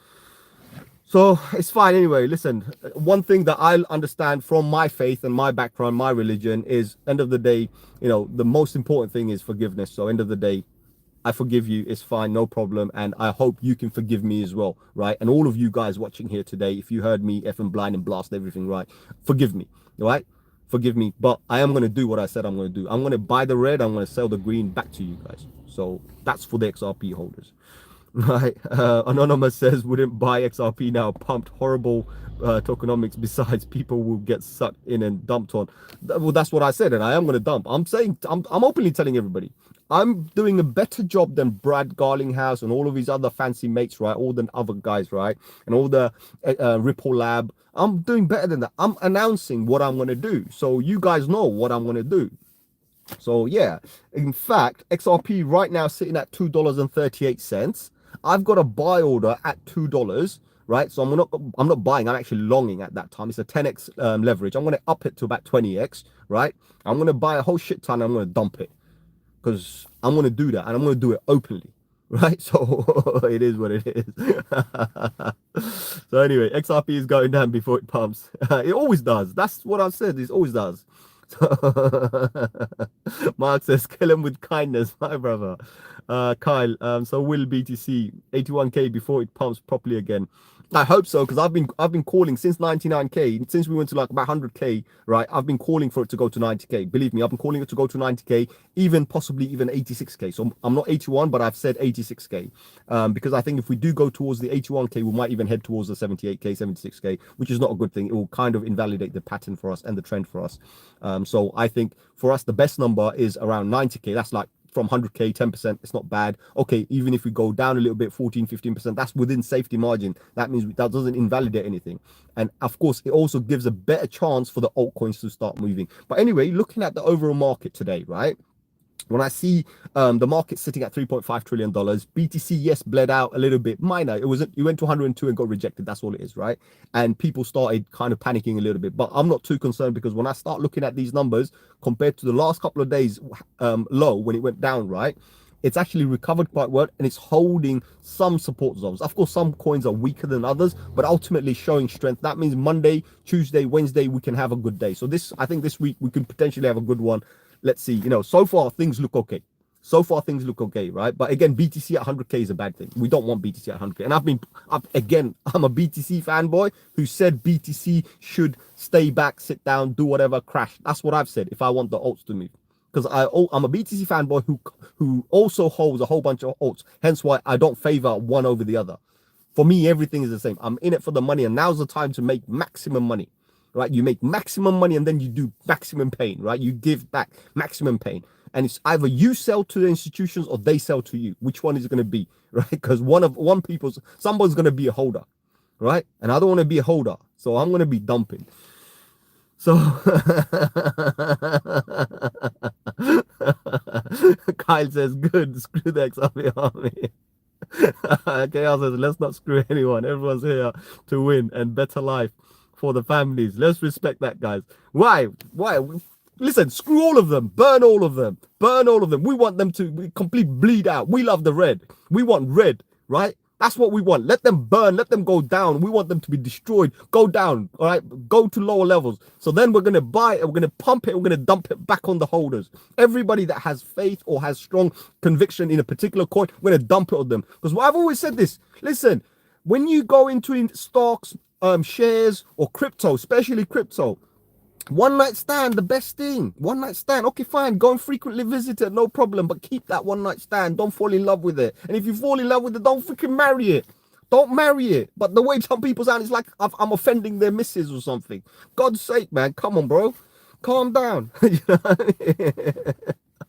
So it's fine anyway. Listen, one thing that I understand from my faith and my background, my religion is, end of the day, you know, the most important thing is forgiveness. So end of the day, I forgive you. It's fine, no problem. And I hope you can forgive me as well, right? And all of you guys watching here today, if you heard me effing blind and blast everything right, forgive me, right? Forgive me. But I am going to do what I said I'm going to do. I'm going to buy the red. I'm going to sell the green back to you guys. So that's for the XRP holders. Right. Anonymous says, wouldn't buy XRP now. Pumped horrible tokenomics. Besides, people will get sucked in and dumped on. Well, that's what I said, and I am going to dump. I'm saying, I'm openly telling everybody, I'm doing a better job than Brad Garlinghouse and all of his other fancy mates, right? All the other guys, right? And all the Ripple Lab. I'm doing better than that. I'm announcing what I'm going to do. So you guys know what I'm going to do. So yeah, in fact, XRP right now sitting at $2.38. I've got a buy order at $2, right? So I'm not buying, I'm actually longing at that time. It's a 10x leverage. I'm going to up it to about 20x, right? I'm going to buy a whole shit ton and I'm going to dump it because I'm going to do that and I'm going to do it openly, right? So it is what it is. So anyway, XRP is going down before it pumps. It always does. That's what I've said. It always does. Mark says, kill him with kindness, my brother. Kyle, so will BTC 81k before it pumps properly again? I hope so, because I've been calling since 99k, since we went to like about 100k, right? I've been calling for it to go to 90k. Believe me, I've been calling it to go to 90k, even possibly even 86k. So I'm not 81, but I've said 86k, because I think if we do go towards the 81k, we might even head towards the 78k, 76k, which is not a good thing. It will kind of invalidate the pattern for us and the trend for us. So I think for us, the best number is around 90k. That's like from 100k, 10%, it's not bad. Okay, even if we go down a little bit, 14, 15%, that's within safety margin. That means that doesn't invalidate anything. And of course, it also gives a better chance for the altcoins to start moving. But anyway, looking at the overall market today, right? When I see the market sitting at $3.5 trillion, BTC, yes, bled out a little bit, minor. It went to 102 and got rejected. That's all it is, right? And people started kind of panicking a little bit. But I'm not too concerned because when I start looking at these numbers compared to the last couple of days low when it went down, right? It's actually recovered quite well and it's holding some support zones. Of course, some coins are weaker than others, but ultimately showing strength. That means Monday, Tuesday, Wednesday, we can have a good day. So I think this week we could potentially have a good one. Let's see, so far things look okay. So far things look okay, right? But again, BTC at 100k is a bad thing. We don't want BTC at 100k. And I'm a BTC fanboy who said BTC should stay back, sit down, do whatever, crash. That's what I've said if I want the alts to move. Because I'm a BTC fanboy who also holds a whole bunch of alts. Hence why I don't favor one over the other. For me, everything is the same. I'm in it for the money, and now's the time to make maximum money. Right, you make maximum money and then you do maximum pain, right? You give back maximum pain, and it's either you sell to the institutions or they sell to you. Which one is it going to be, right? Because someone's going to be a holder, right? And I don't want to be a holder, so I'm going to be dumping. So Kyle says, good, screw the XRP army. Chaos says, let's not screw anyone. Everyone's here to win and better life for the families. Let's respect that, guys. Why? Listen, screw all of them. Burn all of them. Burn all of them. We want them to complete bleed out. We love the red. We want red, right? That's what we want. Let them burn. Let them go down. We want them to be destroyed. Go down, all right? Go to lower levels. So then we're going to buy it. We're going to pump it. We're going to dump it back on the holders. Everybody that has faith or has strong conviction in a particular coin, we're going to dump it on them. Because I've always said this. Listen, when you go into stocks, shares or crypto, especially crypto, one night stand, the best thing. One night stand, okay, fine, go and frequently visit it, no problem, but keep that one night stand. Don't fall in love with it. And if you fall in love with it, don't freaking marry it. Don't marry it. But the way some people sound, it's like I'm offending their missus or something. God's sake, man, come on, bro, calm down. You know what I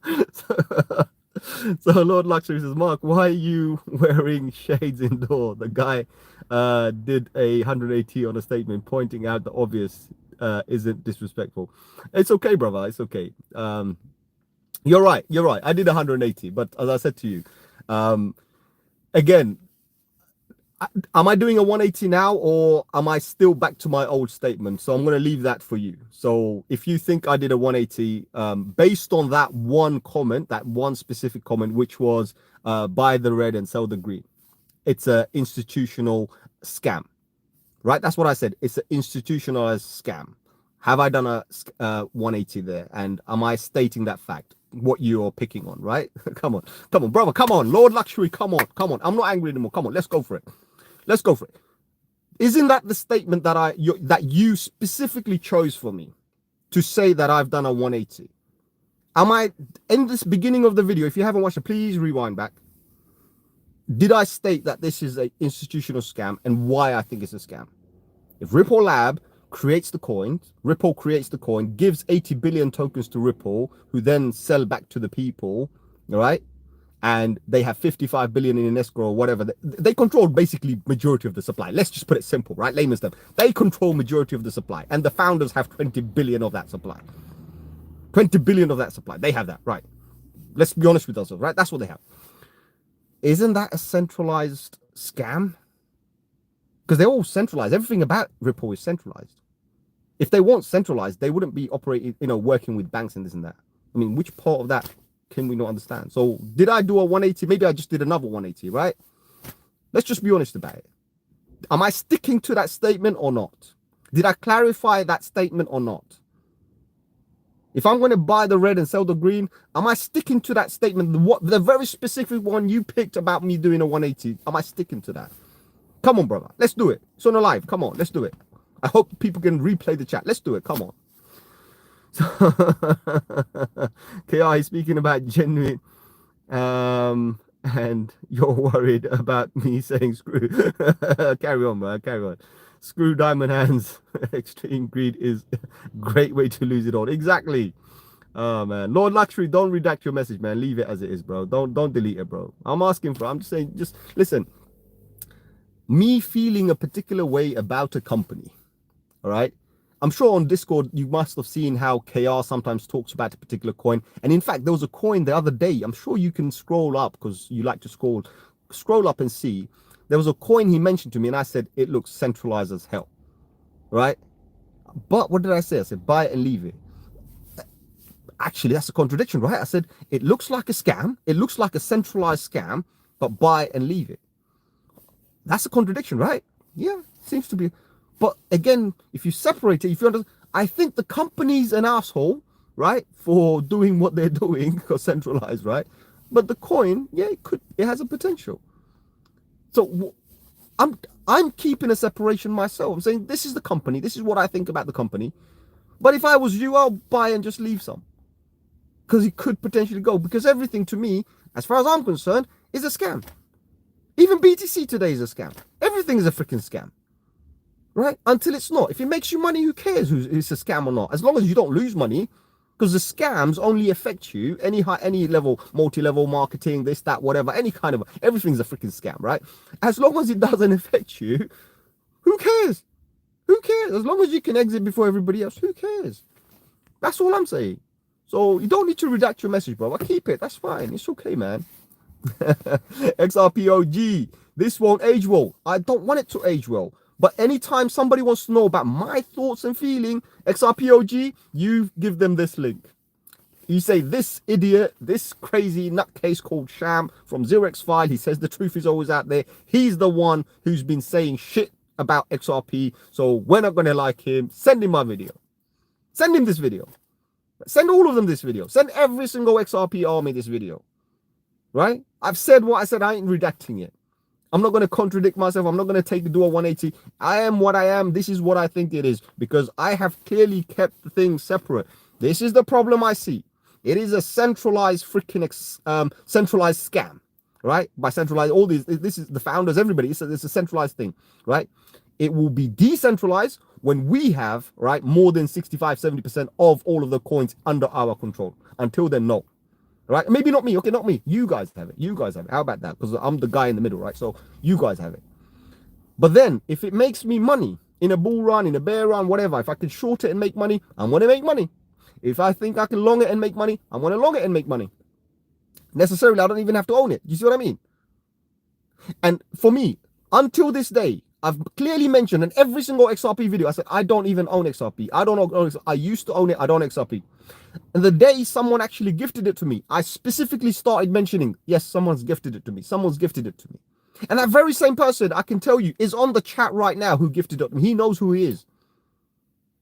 mean? So Lord Luxury says, Mark, why are you wearing shades indoor? The guy did a 180 on a statement pointing out the obvious. Isn't disrespectful. It's okay, brother. It's okay. You're right. I did 180, but as I said to you, again, am I doing a 180 now or am I still back to my old statement? So I'm going to leave that for you. So if you think I did a 180 based on that one comment, that one specific comment, which was buy the red and sell the green, it's an institutional scam, right? That's what I said. It's an institutionalized scam. Have I done a 180 there? And am I stating that fact? What you're picking on, right? Come on, brother. Come on, Lord Luxury. Come on. I'm not angry anymore. Come on, let's go for it. Isn't that the statement that you specifically chose for me to say that I've done a 180? Am I in this beginning of the video? If you haven't watched it, please rewind back. did I state that this is an institutional scam and why I think it's a scam? If Ripple Lab creates the coin, Ripple creates the coin, gives 80 billion tokens to Ripple, who then sell back to the people, all right? And they have 55 billion in an escrow or whatever. They control basically majority of the supply. Let's just put it simple, right? Layman's terms. They control majority of the supply, and the founders have 20 billion of that supply. 20 billion of that supply. They have that, right? Let's be honest with ourselves, right? That's what they have. Isn't that a centralized scam? Because they're all centralized. Everything about Ripple is centralized. If they weren't centralized, they wouldn't be operating, working with banks and this and that. I mean, which part of that can we not understand? So did I do a 180? Maybe I just did another 180, right? Let's just be honest about it. Am I sticking to that statement or not? Did I clarify that statement or not? If I'm going to buy the red and sell the green, am I sticking to that statement? The very specific one you picked about me doing a 180, am I sticking to that? Come on, brother. Let's do it. It's on a live. Come on, let's do it. I hope people can replay the chat. Let's do it. Come on. So, KI speaking about genuine, and you're worried about me saying screw. Carry on, man. Carry on. Screw diamond hands. Extreme greed is a great way to lose it all. Exactly. Oh man, Lord Luxury, don't redact your message, man. Leave it as it is, bro. Don't delete it, bro. I'm just saying, just listen. Me feeling a particular way about a company, all right? I'm sure on Discord you must have seen how KR sometimes talks about a particular coin. And in fact, there was a coin the other day. I'm sure you can scroll up because you like to scroll up and see. There was a coin he mentioned to me and I said, it looks centralized as hell, right? But what did I say? I said, buy it and leave it. Actually, that's a contradiction, right? I said, it looks like a scam. It looks like a centralized scam, but buy it and leave it. That's a contradiction, right? Yeah, seems to be. But again, if you separate it, if you understand, I think the company's an asshole, right, for doing what they're doing, because centralized, right? But the coin, yeah, it has a potential. So I'm keeping a separation myself. I'm saying this is the company. This is what I think about the company. But if I was you, I'll buy and just leave some, because it could potentially go. Because everything to me, as far as I'm concerned, is a scam. Even BTC today is a scam. Everything is a freaking scam, right? Until it's not. If it makes you money, who cares who it's a scam or not? As long as you don't lose money, because the scams only affect you any level, multi-level marketing, this, that, whatever, any kind of, everything's a freaking scam, right? As long as it doesn't affect you, who cares? Who cares? As long as you can exit before everybody else, who cares? That's all I'm saying. So you don't need to redact your message, bro. I keep it. That's fine. It's okay, man. XRPOG, this won't age well. I don't want it to age well. But anytime somebody wants to know about my thoughts and feeling, XRPOG, you give them this link. You say, this idiot, this crazy nutcase called Sham from 0x File, he says the truth is always out there. He's the one who's been saying shit about XRP. So we're not going to like him. Send him my video. Send him this video. Send all of them this video. Send every single XRP army this video. Right? I've said what I said. I ain't redacting it. I'm not going to contradict myself. I'm not going to do a 180. I am what I am. This is what I think it is, because I have clearly kept the things separate. This is the problem I see. It is a centralized freaking centralized scam, right? By centralized, all these, this is the founders, everybody. It's a centralized thing, right? It will be decentralized when we have, right, more than 65-70% of all of the coins under our control. Until then, no. Right? Maybe not me. Okay, not me. You guys have it. You guys have it. How about that? Because I'm the guy in the middle, right? So you guys have it. But then, if it makes me money in a bull run, in a bear run, whatever, if I can short it and make money, I'm going to make money. If I think I can long it and make money, I'm going to long it and make money. Necessarily, I don't even have to own it. You see what I mean? And for me, until this day, I've clearly mentioned in every single XRP video, I said, I don't even own XRP. I don't own XRP. I used to own it. I don't own XRP. And the day someone actually gifted it to me, I specifically started mentioning, yes, someone's gifted it to me. Someone's gifted it to me. And that very same person, I can tell you, is on the chat right now who gifted it to me. He knows who he is.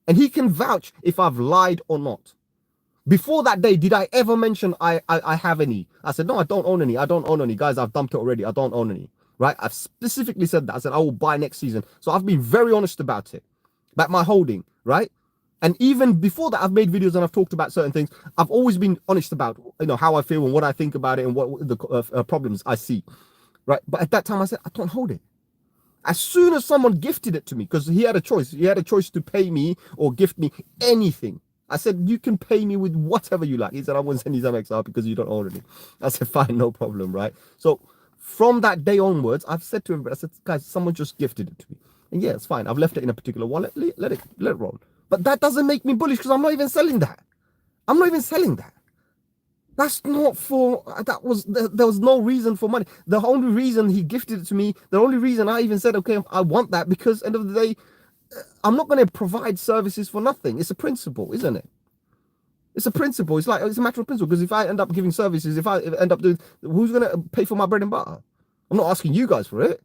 And he can vouch if I've lied or not. Before that day, did I ever mention I have any? I said, no, I don't own any. I don't own any. Guys, I've dumped it already. I don't own any. Right? I've specifically said that. I said, I will buy next season. So I've been very honest about it, about my holding, right? And even before that, I've made videos and I've talked about certain things. I've always been honest about, how I feel and what I think about it and what the problems I see. right? But at that time, I said, I don't hold it. As soon as someone gifted it to me, because he had a choice. He had a choice to pay me or gift me anything. I said, you can pay me with whatever you like. He said, I won't send you some XR because you don't own any. I said, fine, no problem, right? So from that day onwards, I've said to everybody, I said, guys, someone just gifted it to me. And yeah, it's fine. I've left it in a particular wallet. Let it roll. But that doesn't make me bullish because I'm not even selling that. I'm not even selling that. That's not for, there was no reason for money. The only reason he gifted it to me, the only reason I even said, okay, I want that, because end of the day, I'm not going to provide services for nothing. It's a principle, isn't it? It's a principle. It's a matter of principle, because if I end up giving services, if I end up doing, who's going to pay for my bread and butter? I'm not asking you guys for it.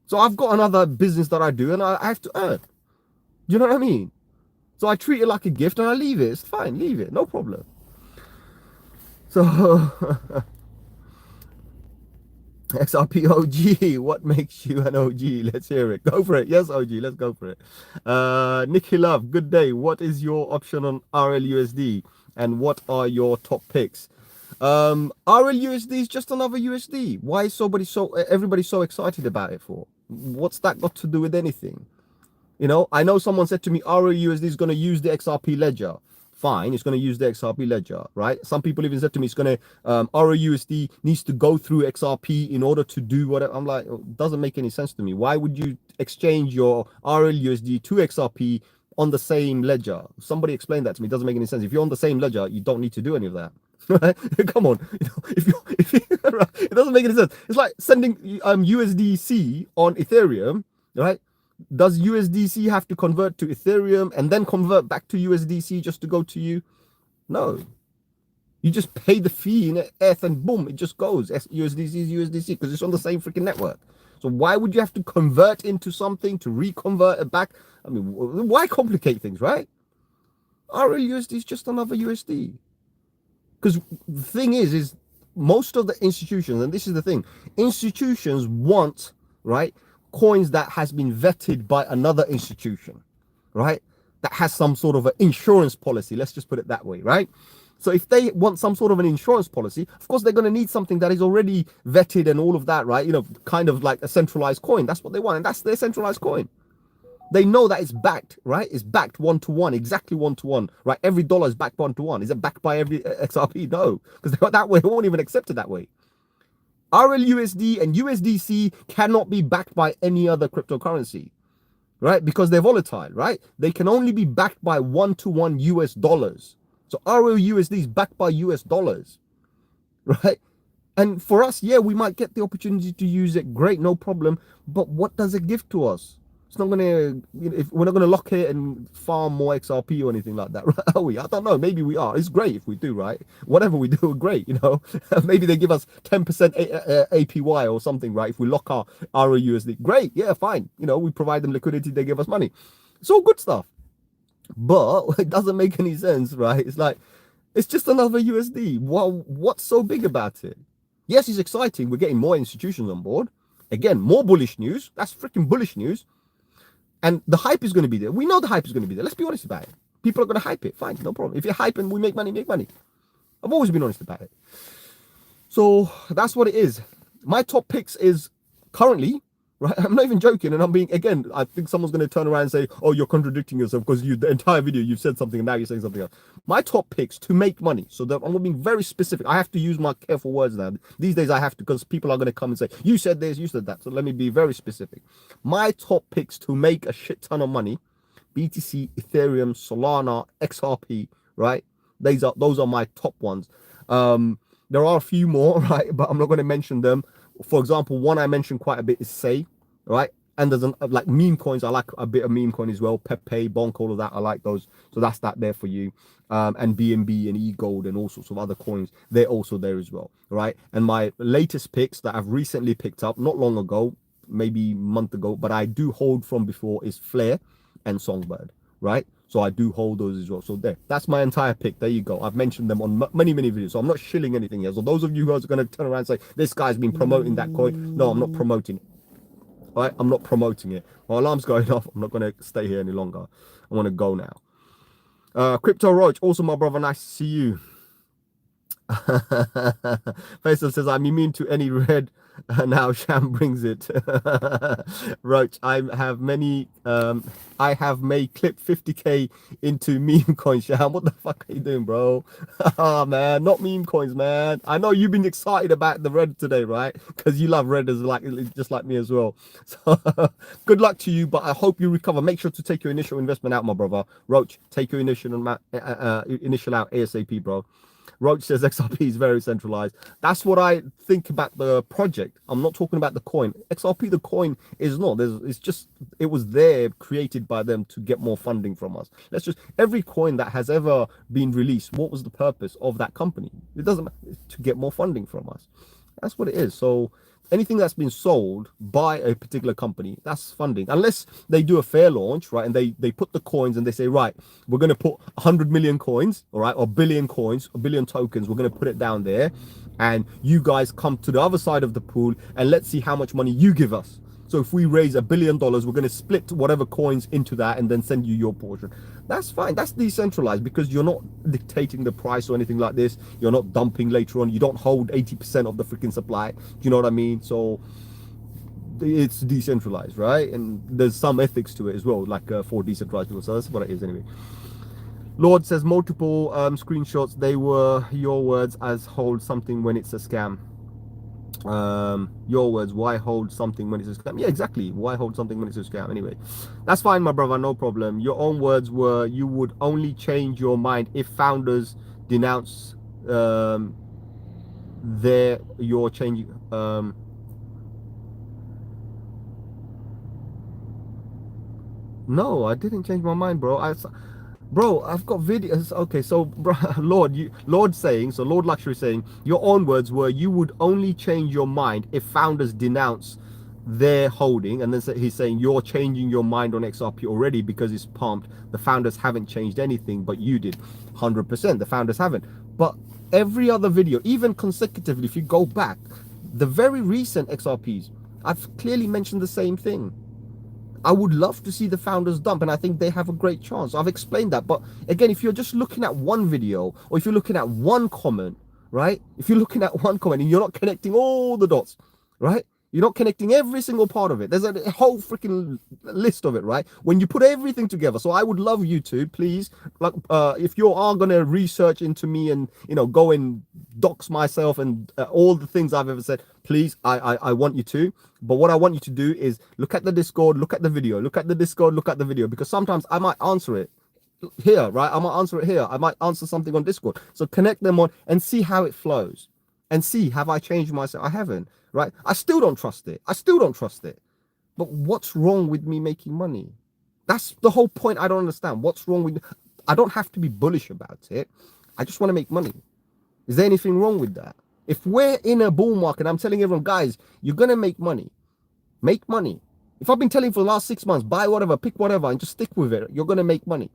So I've got another business that I do and I have to earn. Do you know what I mean? So I treat it like a gift and I leave it. It's fine, leave it, no problem. So, XRP OG, what makes you an OG? Let's hear it. Go for it. Yes, OG, let's go for it. Nicky Love, good day. What is your option on RLUSD and what are your top picks? RLUSD is just another USD. Why is everybody so excited about it for? What's that got to do with anything? You know, I know someone said to me, RLUSD is going to use the XRP ledger. Fine, it's going to use the XRP ledger, right? Some people even said to me, it's going to, RLUSD needs to go through XRP in order to do whatever. I'm like, it doesn't make any sense to me. Why would you exchange your RLUSD to XRP on the same ledger? Somebody explained that to me. It doesn't make any sense. If you're on the same ledger, you don't need to do any of that. Come on, it doesn't make any sense. It's like sending USDC on Ethereum, right? Does USDC have to convert to Ethereum and then convert back to USDC just to go to you? No. You just pay the fee in ETH and boom, it just goes. USDC is USDC because it's on the same freaking network. So why would you have to convert into something to reconvert it back? I mean, why complicate things, right? RLUSD is just another USD. Because the thing is most of the institutions, and this is the thing, institutions want, right, coins that has been vetted by another institution, right? That has some sort of an insurance policy. Let's just put it that way, right? So if they want some sort of an insurance policy, of course, they're going to need something that is already vetted and all of that, right? You know, kind of like a centralized coin. That's what they want. And that's their centralized coin. They know that it's backed, right? It's backed 1-to-1, exactly 1-to-1, right? Every dollar is backed 1-to-1. Is it backed by every XRP? No, because that way, they won't even accept it that way. RLUSD and USDC cannot be backed by any other cryptocurrency, right? Because they're volatile, right? They can only be backed by 1-to-1 US dollars. So RLUSD is backed by US dollars, right? And for us, yeah, we might get the opportunity to use it. Great, no problem. But what does it give to us? It's not going to, if we're not going to lock it and farm more XRP or anything like that, right? Are we? I don't know. Maybe we are. It's great if we do, right? Whatever we do, great, you know. Maybe they give us 10% APY or something, right? If we lock our ROUSD, great. Yeah, fine. You know, we provide them liquidity, they give us money. It's all good stuff. But it doesn't make any sense, right? It's like, it's just another USD. Well, what's so big about it? Yes, it's exciting. We're getting more institutions on board. Again, more bullish news. That's freaking bullish news. And the hype is going to be there. We know the hype is going to be there. Let's be honest about it. People are going to hype it. Fine, no problem. If you hype and we make money, make money. I've always been honest about it. So that's what it is. My top picks is currently, right? I'm not even joking. And I'm being, again, I think someone's going to turn around and say, oh, you're contradicting yourself because the entire video, you've said something and now you're saying something else. My top picks to make money. So that I'm being very specific. I have to use my careful words now. These days I have to, because people are going to come and say, you said this, you said that. So let me be very specific. My top picks to make a shit ton of money, BTC, Ethereum, Solana, XRP, right? Those are my top ones. There are a few more, right? But I'm not going to mention them. For example, one I mentioned quite a bit is Say, right? And there's like meme coins. I like a bit of meme coin as well. Pepe, Bonk, all of that. I like those. So that's that there for you. And BNB and eGold and all sorts of other coins. They're also there as well, right? And my latest picks that I've recently picked up, not long ago, maybe a month ago, but I do hold from before is Flare and Songbird, right? So I do hold those as well. So that's my entire pick. There you go. I've mentioned them on many videos. So I'm not shilling anything here. So those of you guys are going to turn around and say, this guy's been promoting that coin. No, I'm not promoting it. All right, I'm not promoting it. My alarm's going off. I'm not going to stay here any longer. I want to go now. Crypto Roach, also my brother, nice to see you. Faisal says, I'm immune to any red. Now Sham brings it. Roach, I have made clip 50k into meme coin. Sham, what the fuck are you doing, bro? Oh man, not meme coins, man. I know you've been excited about the red today, right? Because you love red as like just like me as well. So good luck to you, but I hope you recover. Make sure to take your initial investment out, my brother. Roach, take your initial out ASAP, bro. Roach says XRP is very centralized. That's what I think about the project. I'm not talking about the coin. XRP, the coin, is not. It's just, it was there, created by them to get more funding from us. Let's just, every coin that has ever been released, what was the purpose of that company? It doesn't matter, to get more funding from us. That's what it is. So anything that's been sold by a particular company, that's funding. Unless they do a fair launch, right, and they put the coins and they say, right, we're going to put 100 million coins, all right, or billion coins, a billion tokens, we're going to put it down there, and you guys come to the other side of the pool and let's see how much money you give us. So if we raise $1 billion, we're going to split whatever coins into that and then send you your portion. That's fine. That's decentralized because you're not dictating the price or anything like this. You're not dumping later on. You don't hold 80% of the freaking supply. Do you know what I mean? So it's decentralized, right? And there's some ethics to it as well, like for decentralized people. So that's what it is anyway. Lord says multiple screenshots. They were your words as hold something when it's a scam. Your words, why hold something when it's a scam? Yeah, exactly, why hold something when it's a scam? Anyway, that's fine, my brother, no problem. Your own words were you would only change your mind if founders denounce your changing no, I didn't change my mind, bro. Bro, I've got videos. Okay, so bro, Lord saying, so Lord Luxury saying, your own words were you would only change your mind if founders denounce their holding, and then he's saying you're changing your mind on XRP already because it's pumped. The founders haven't changed anything, but you did. 100%, the founders haven't. But every other video, even consecutively, if you go back, the very recent XRPs, I've clearly mentioned the same thing. I would love to see the founders dump, and I think they have a great chance. I've explained that. But again, if you're just looking at one video, or if you're looking at one comment, right? If you're looking at one comment and you're not connecting all the dots, right? You're not connecting every single part of it. There's a whole freaking list of it, right? When you put everything together. So I would love you to please, like, if you are gonna research into me and go and dox myself and all the things I've ever said, please, I want you to. But what I want you to do is look at the Discord, look at the video, look at the Discord, look at the video, because sometimes I might answer it here, right? I might answer it here. I might answer something on Discord. So connect them on and see how it flows, and see, have I changed myself? I haven't. Right? I still don't trust it. I still don't trust it. But what's wrong with me making money? That's the whole point. I don't understand. What's wrong with, I don't have to be bullish about it. I just want to make money. Is there anything wrong with that? If we're in a bull market, I'm telling everyone, guys, you're going to make money. Make money. If I've been telling you for the last 6 months, buy whatever, pick whatever, and just stick with it, you're going to make money.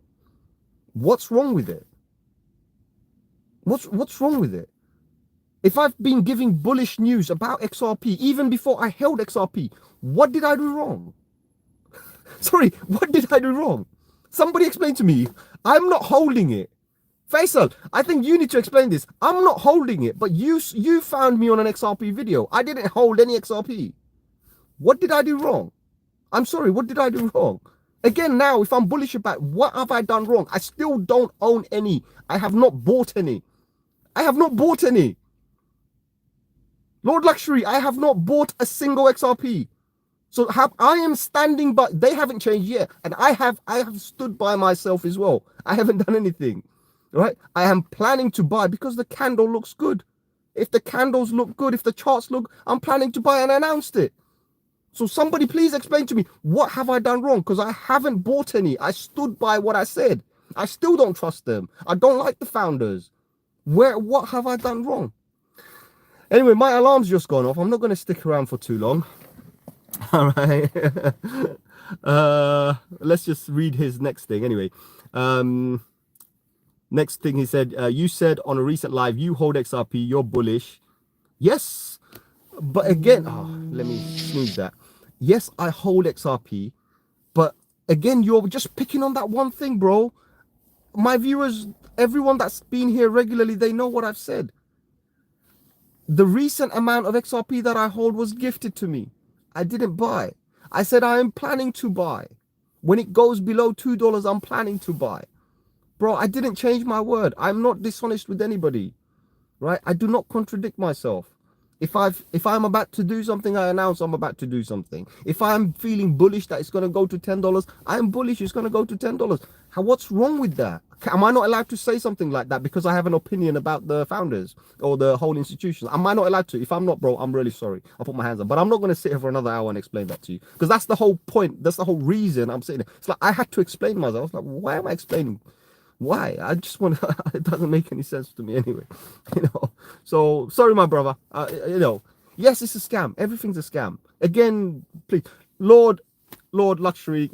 What's wrong with it? What's wrong with it? If I've been giving bullish news about XRP, even before I held XRP, what did I do wrong? Sorry, what did I do wrong? Somebody explain to me. I'm not holding it. Faisal, I think you need to explain this. I'm not holding it, but you found me on an XRP video. I didn't hold any XRP. What did I do wrong? I'm sorry, what did I do wrong? Again, now, if I'm bullish about what have I done wrong, I still don't own any. I have not bought any. I have not bought any. Lord Luxury, I have not bought a single XRP. So I am standing by, they haven't changed yet. And I have stood by myself as well. I haven't done anything, right? I am planning to buy because the candle looks good. If the candles look good, if the charts look, I'm planning to buy, and I announced it. So somebody please explain to me, what have I done wrong? Because I haven't bought any. I stood by what I said. I still don't trust them. I don't like the founders. What have I done wrong? Anyway, my alarm's just gone off. I'm not going to stick around for too long. All right. Let's just read his next thing. Anyway, next thing he said, you said on a recent live, you hold XRP, you're bullish. Yes. But again, let me smooth that. Yes, I hold XRP. But again, you're just picking on that one thing, bro. My viewers, everyone that's been here regularly, they know what I've said. The recent amount of XRP that I hold was gifted to me. I didn't buy. I said I am planning to buy. When it goes below $2, I'm planning to buy. Bro, I didn't change my word. I'm not dishonest with anybody, right? I do not contradict myself. If I'm about to do something, I announce I'm about to do something. If I'm feeling bullish that it's going to go to $10, I'm bullish it's going to go to $10. What's wrong with that? Am I not allowed to say something like that because I have an opinion about the founders or the whole institution? Am I not allowed to? If I'm not, bro, I'm really sorry. I'll put my hands up. But I'm not going to sit here for another hour and explain that to you, because that's the whole point. That's the whole reason I'm sitting there. It's like I had to explain myself. I was like, why am I explaining? Why? I just want to, it doesn't make any sense to me anyway, so sorry, my brother. Yes, it's a scam. Everything's a scam. Again, please, Lord Luxury,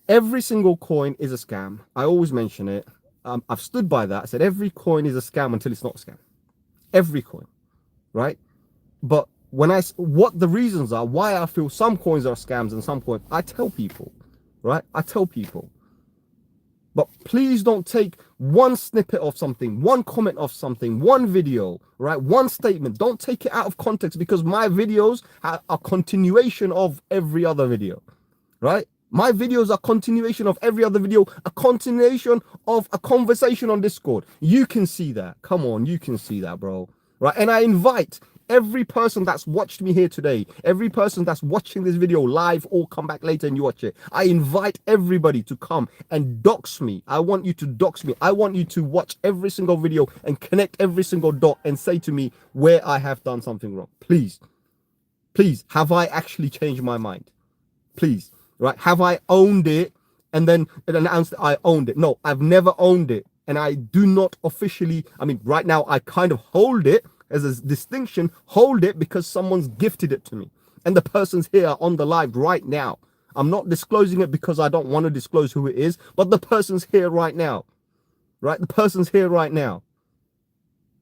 every single coin is a scam. I always mention it. I've stood by that. I said every coin is a scam until it's not a scam. Every coin, right? But what the reasons are why I feel some coins are scams and some coins, I tell people, right? I tell people. But please don't take one snippet of something, one comment of something, one video, right? One statement. Don't take it out of context, because my videos are a continuation of every other video, right? My videos are continuation of every other video, a continuation of a conversation on Discord. You can see that. Come on, you can see that, bro. Right? And I invite every person that's watched me here today, every person that's watching this video live or come back later and you watch it, I invite everybody to come and dox me. I want you to dox me. I want you to watch every single video and connect every single dot and say to me where I have done something wrong. Please, have I actually changed my mind? Please, right? Have I owned it and then announced that I owned it? No, I've never owned it. And I do not officially, right now I kind of hold it as a distinction, hold it because someone's gifted it to me. And the person's here on the live right now. I'm not disclosing it because I don't want to disclose who it is, but the person's here right now, right? The person's here right now.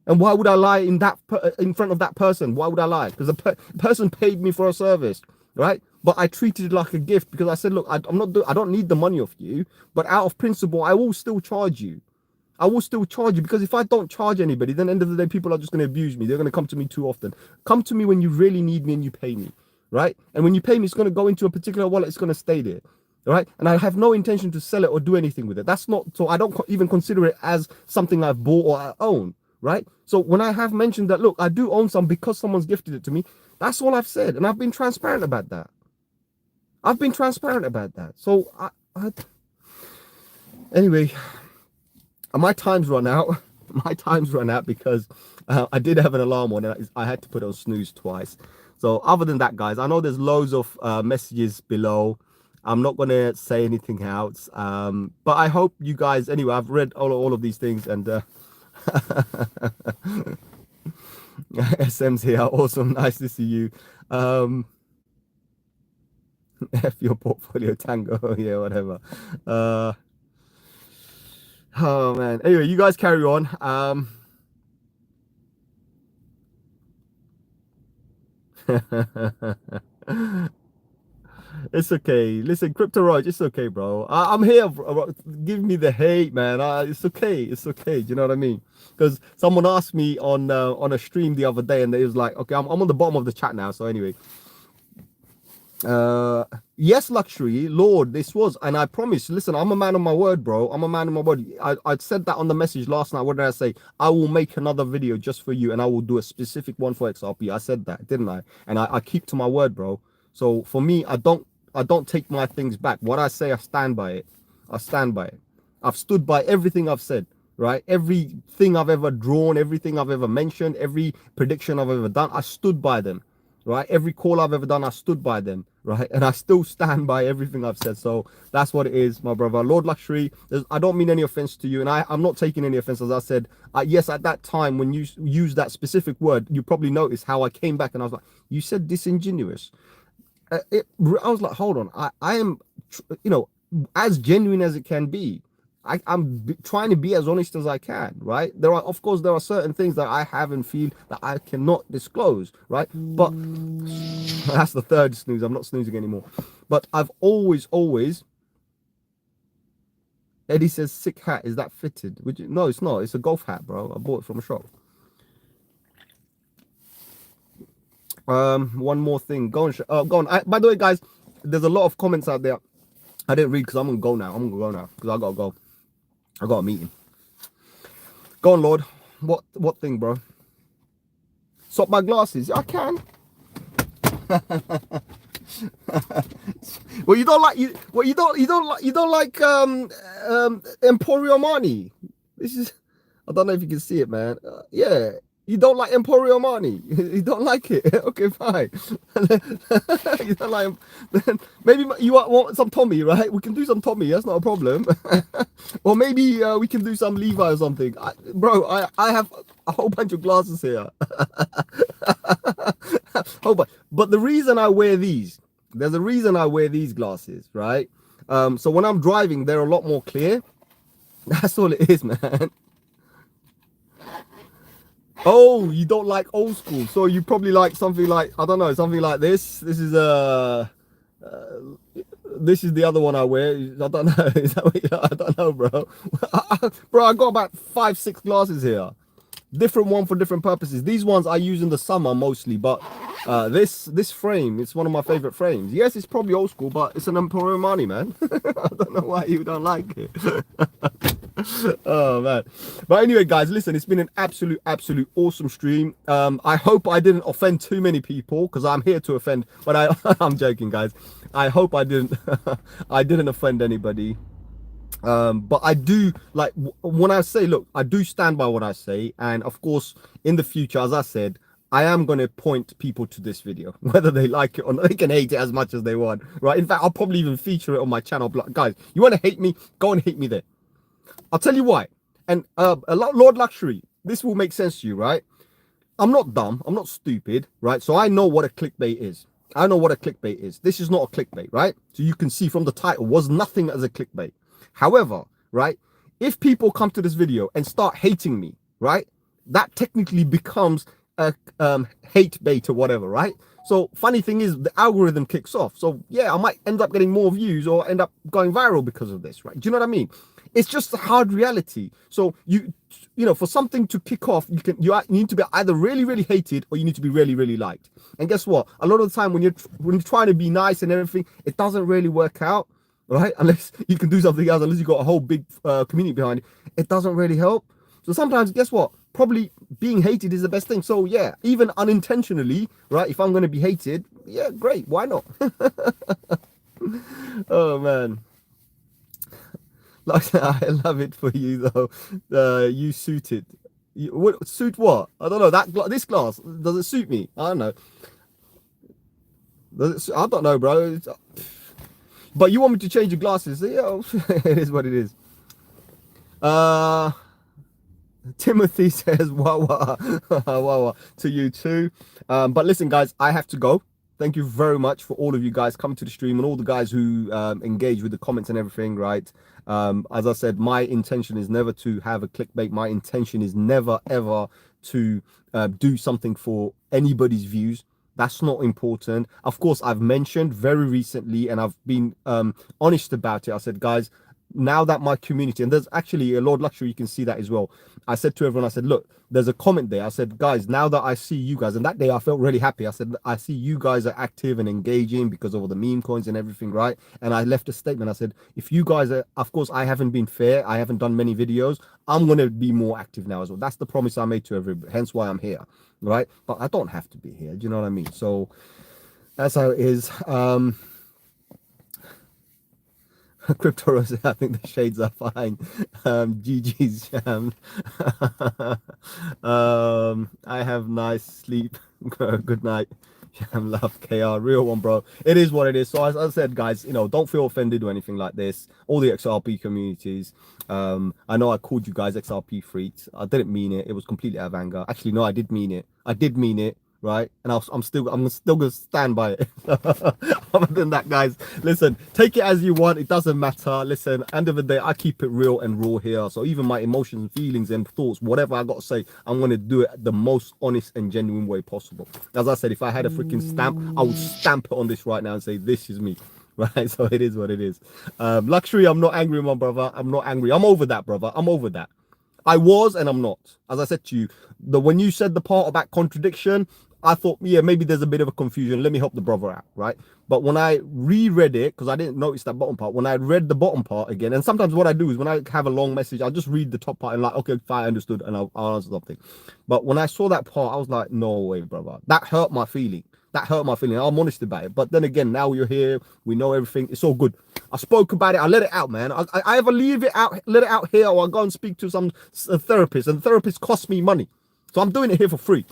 And why would I lie in front of that person? Why would I lie? Because the person paid me for a service, right? But I treated it like a gift because I said, look, I don't need the money off you, but out of principle, I will still charge you. I will still charge you, because if I don't charge anybody, then at the end of the day, people are just going to abuse me. They're going to come to me too often. Come to me when you really need me and you pay me, right? And when you pay me, it's going to go into a particular wallet. It's going to stay there, right? And I have no intention to sell it or do anything with it. That's not, so I don't even consider it as something I've bought or I own, right? So when I have mentioned that, look, I do own some because someone's gifted it to me, that's all I've said. And I've been transparent about that. So anyway, my time's run out. Because I did have an alarm on and I had to put on snooze twice. So other than that, guys, I know there's loads of messages below. I'm not going to say anything else. But I hope you guys, anyway, I've read all of these things, and SM's here. Awesome. Nice to see you. F your portfolio tango. Yeah, whatever. Oh man. Anyway, you guys carry on. It's okay. Listen, Crypto Raj, it's okay, bro. I'm here. Bro. Give me the hate, man. It's okay. It's okay. Do you know what I mean? Because someone asked me on a stream the other day, and they was like, okay, I'm on the bottom of the chat now. So anyway, yes, Luxury Lord, this was, and I promise, listen, I'm a man of my word, bro. I'm a man of my word. I said that on the message last night. What did I say? I will make another video just for you, and I will do a specific one for XRP. I said that, didn't I? And I keep to my word, bro. So for me, I don't take my things back. What I say, I stand by it. I've stood by everything I've said, right? Everything I've ever drawn, everything I've ever mentioned, every prediction I've ever done, I stood by them. Right, every call I've ever done, I stood by them, right? And I still stand by everything I've said. So that's what it is, my brother. Lord Luxury, I don't mean any offense to you, and I'm not taking any offense. As I said, yes, at that time when you used that specific word, you probably noticed how I came back and I was like, you said disingenuous. I was like, hold on, I am, as genuine as it can be. I'm trying to be as honest as I can, right? Of course, there are certain things that I have and feel that I cannot disclose, right? But that's the third snooze. I'm not snoozing anymore. But I've always, Eddie says, sick hat. Is that fitted? No, it's not. It's a golf hat, bro. I bought it from a shop. One more thing. Go on. Go on. By the way, guys, there's a lot of comments out there. I didn't read because I'm gonna go now. Because I gotta go. I got a meeting. Go on, Lord. What thing, bro? Swap my glasses. I can. Well, you don't like Emporio Armani. This is, I don't know if you can see it, man. Yeah, you don't like Emporio Armani. You don't like it. Okay, fine. You don't like him. Then maybe you want some Tommy, right? We can do some Tommy. That's not a problem. Or maybe we can do some Levi or something. I have a whole bunch of glasses here. But the reason I wear these, there's a reason I wear these glasses, right? So when I'm driving, they're a lot more clear. That's all it is, man. Oh, you don't like old school, so you probably like something like, I don't know, something like this. This is this is the other one I wear. I don't know. Is that what I don't know, bro. Bro, I got about 5-6 glasses here. Different one for different purposes. These ones I use in the summer mostly, but this frame, it's one of my favorite frames. Yes, it's probably old school, but it's an Emporio Armani, man. I don't know why you don't like it. Oh man. But anyway, guys, listen, it's been an absolute awesome stream. I hope I didn't offend too many people, because I'm here to offend, but I'm joking, guys. I hope I didn't I didn't offend anybody. But I do, like, when I say, look, I do stand by what I say, and of course in the future, as I said, I am going to point people to this video, whether they like it or not. They can hate it as much as they want, right? In fact, I'll probably even feature it on my channel. Guys, you want to hate me, go and hate me there. I'll tell you why. And Lord Luxury, this will make sense to you, right? I'm not dumb, I'm not stupid, right? So I know what a clickbait is. I know what a clickbait is. This is not a clickbait, right? So you can see from the title, was nothing as a clickbait. However, right, if people come to this video and start hating me, right, that technically becomes a hate bait or whatever, right? So funny thing is, the algorithm kicks off. So yeah, I might end up getting more views or end up going viral because of this, right? Do you know what I mean? It's just a hard reality. So you know, for something to kick off, you need to be either really hated or you need to be really liked. And guess what? A lot of the time when you're trying to be nice and everything, it doesn't really work out. Right, unless you can do something else, unless you got a whole big community behind it, it doesn't really help. So sometimes, guess what? Probably being hated is the best thing. So yeah, even unintentionally, right? If I'm going to be hated, yeah, great. Why not? Oh man, like I love it for you though. You suit it. Suit what? I don't know. This glass, does it suit me? I don't know. I don't know, bro. But you want me to change your glasses? Yeah, it is what it is. Timothy says wawa wawa to you too. But listen, guys, I have to go. Thank you very much for all of you guys coming to the stream and all the guys who engage with the comments and everything, right? As I said, my intention is never to have a clickbait. My intention is never ever to do something for anybody's views. That's not important. Of course, I've mentioned very recently, and I've been honest about it. I said, guys, now that my community, and there's actually a Lord Luxury, you can see that as well. I said to everyone, I said, look, there's a comment there. I said, guys, now that I see you guys, and that day I felt really happy. I said, I see you guys are active and engaging because of all the meme coins and everything, right? And I left a statement. I said, if you guys are, of course, I haven't been fair. I haven't done many videos. I'm going to be more active now as well. That's the promise I made to everybody. Hence why I'm here, right? But I don't have to be here. Do you know what I mean? So that's how it is. Crypto Rose, I think the shades are fine. GG's Sham. I have nice sleep. Good night. Sham, love, KR, real one, bro. It is what it is. So as I said, guys, you know, don't feel offended or anything like this. All the XRP communities. I know I called you guys XRP freaks. I didn't mean it. It was completely out of anger. Actually, no, I did mean it. I did mean it. Right, and I'm still gonna stand by it. Other than that, guys, listen, take it as you want. It doesn't matter. Listen, end of the day, I keep it real and raw here. So even my emotions, feelings, and thoughts, whatever I got to say, I'm gonna do it the most honest and genuine way possible. As I said, if I had a freaking stamp, I would stamp it on this right now and say, "This is me." Right, so it is what it is. Luxury, I'm not angry, my brother. I'm not angry. I'm over that, brother. I'm over that. I was and I'm not. As I said to you, when you said the part about contradiction, I thought, yeah, maybe there's a bit of a confusion. Let me help the brother out, right? But when I reread it, because I didn't notice that bottom part, when I read the bottom part again, and sometimes what I do is when I have a long message, I'll just read the top part and like, okay, fine, I understood, and I'll answer something. But when I saw that part, I was like, no way, brother. That hurt my feeling. That hurt my feeling. I'm honest about it. But then again, now you're here. We know everything. It's all good. I spoke about it. I let it out, man. I either leave it out, let it out here, or I go and speak to some therapist. And the therapist costs me money. So I'm doing it here for free.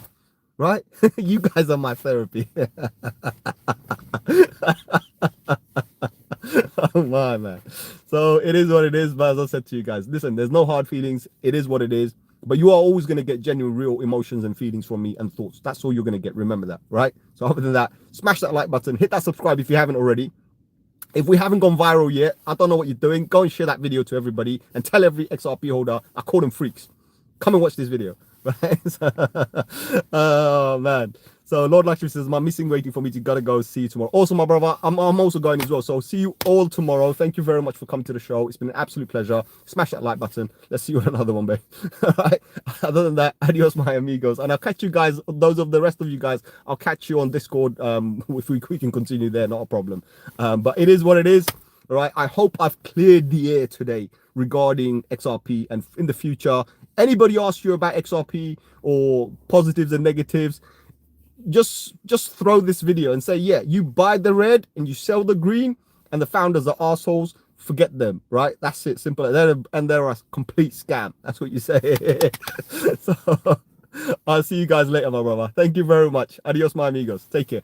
Right? You guys are my therapy. Oh my man. So it is what it is. But as I said to you guys, listen, there's no hard feelings. It is what it is. But you are always going to get genuine, real emotions and feelings from me and thoughts. That's all you're going to get. Remember that, right? So other than that, smash that like button, hit that subscribe if you haven't already. If we haven't gone viral yet, I don't know what you're doing. Go and share that video to everybody and tell every XRP holder, I call them freaks. Come and watch this video. Right? Oh man. So Lord Luxury says, my missing waiting for me to gotta go. See you tomorrow. Also, my brother, I'm also going as well. So see you all tomorrow. Thank you very much for coming to the show. It's been an absolute pleasure. Smash that like button. Let's see you on another one, babe. All right. Other than that, adios, my amigos. And I'll catch you guys, those of the rest of you guys, I'll catch you on Discord. If we can continue there, not a problem. But it is what it is. All right. I hope I've cleared the air today regarding XRP, and in the future, anybody asks you about XRP or positives and negatives, just throw this video and say, yeah, you buy the red and you sell the green, and the founders are assholes. Forget them, right? That's it. Simple. And they're a complete scam. That's what you say. So I'll see you guys later, my brother. Thank you very much. Adios, my amigos. Take care.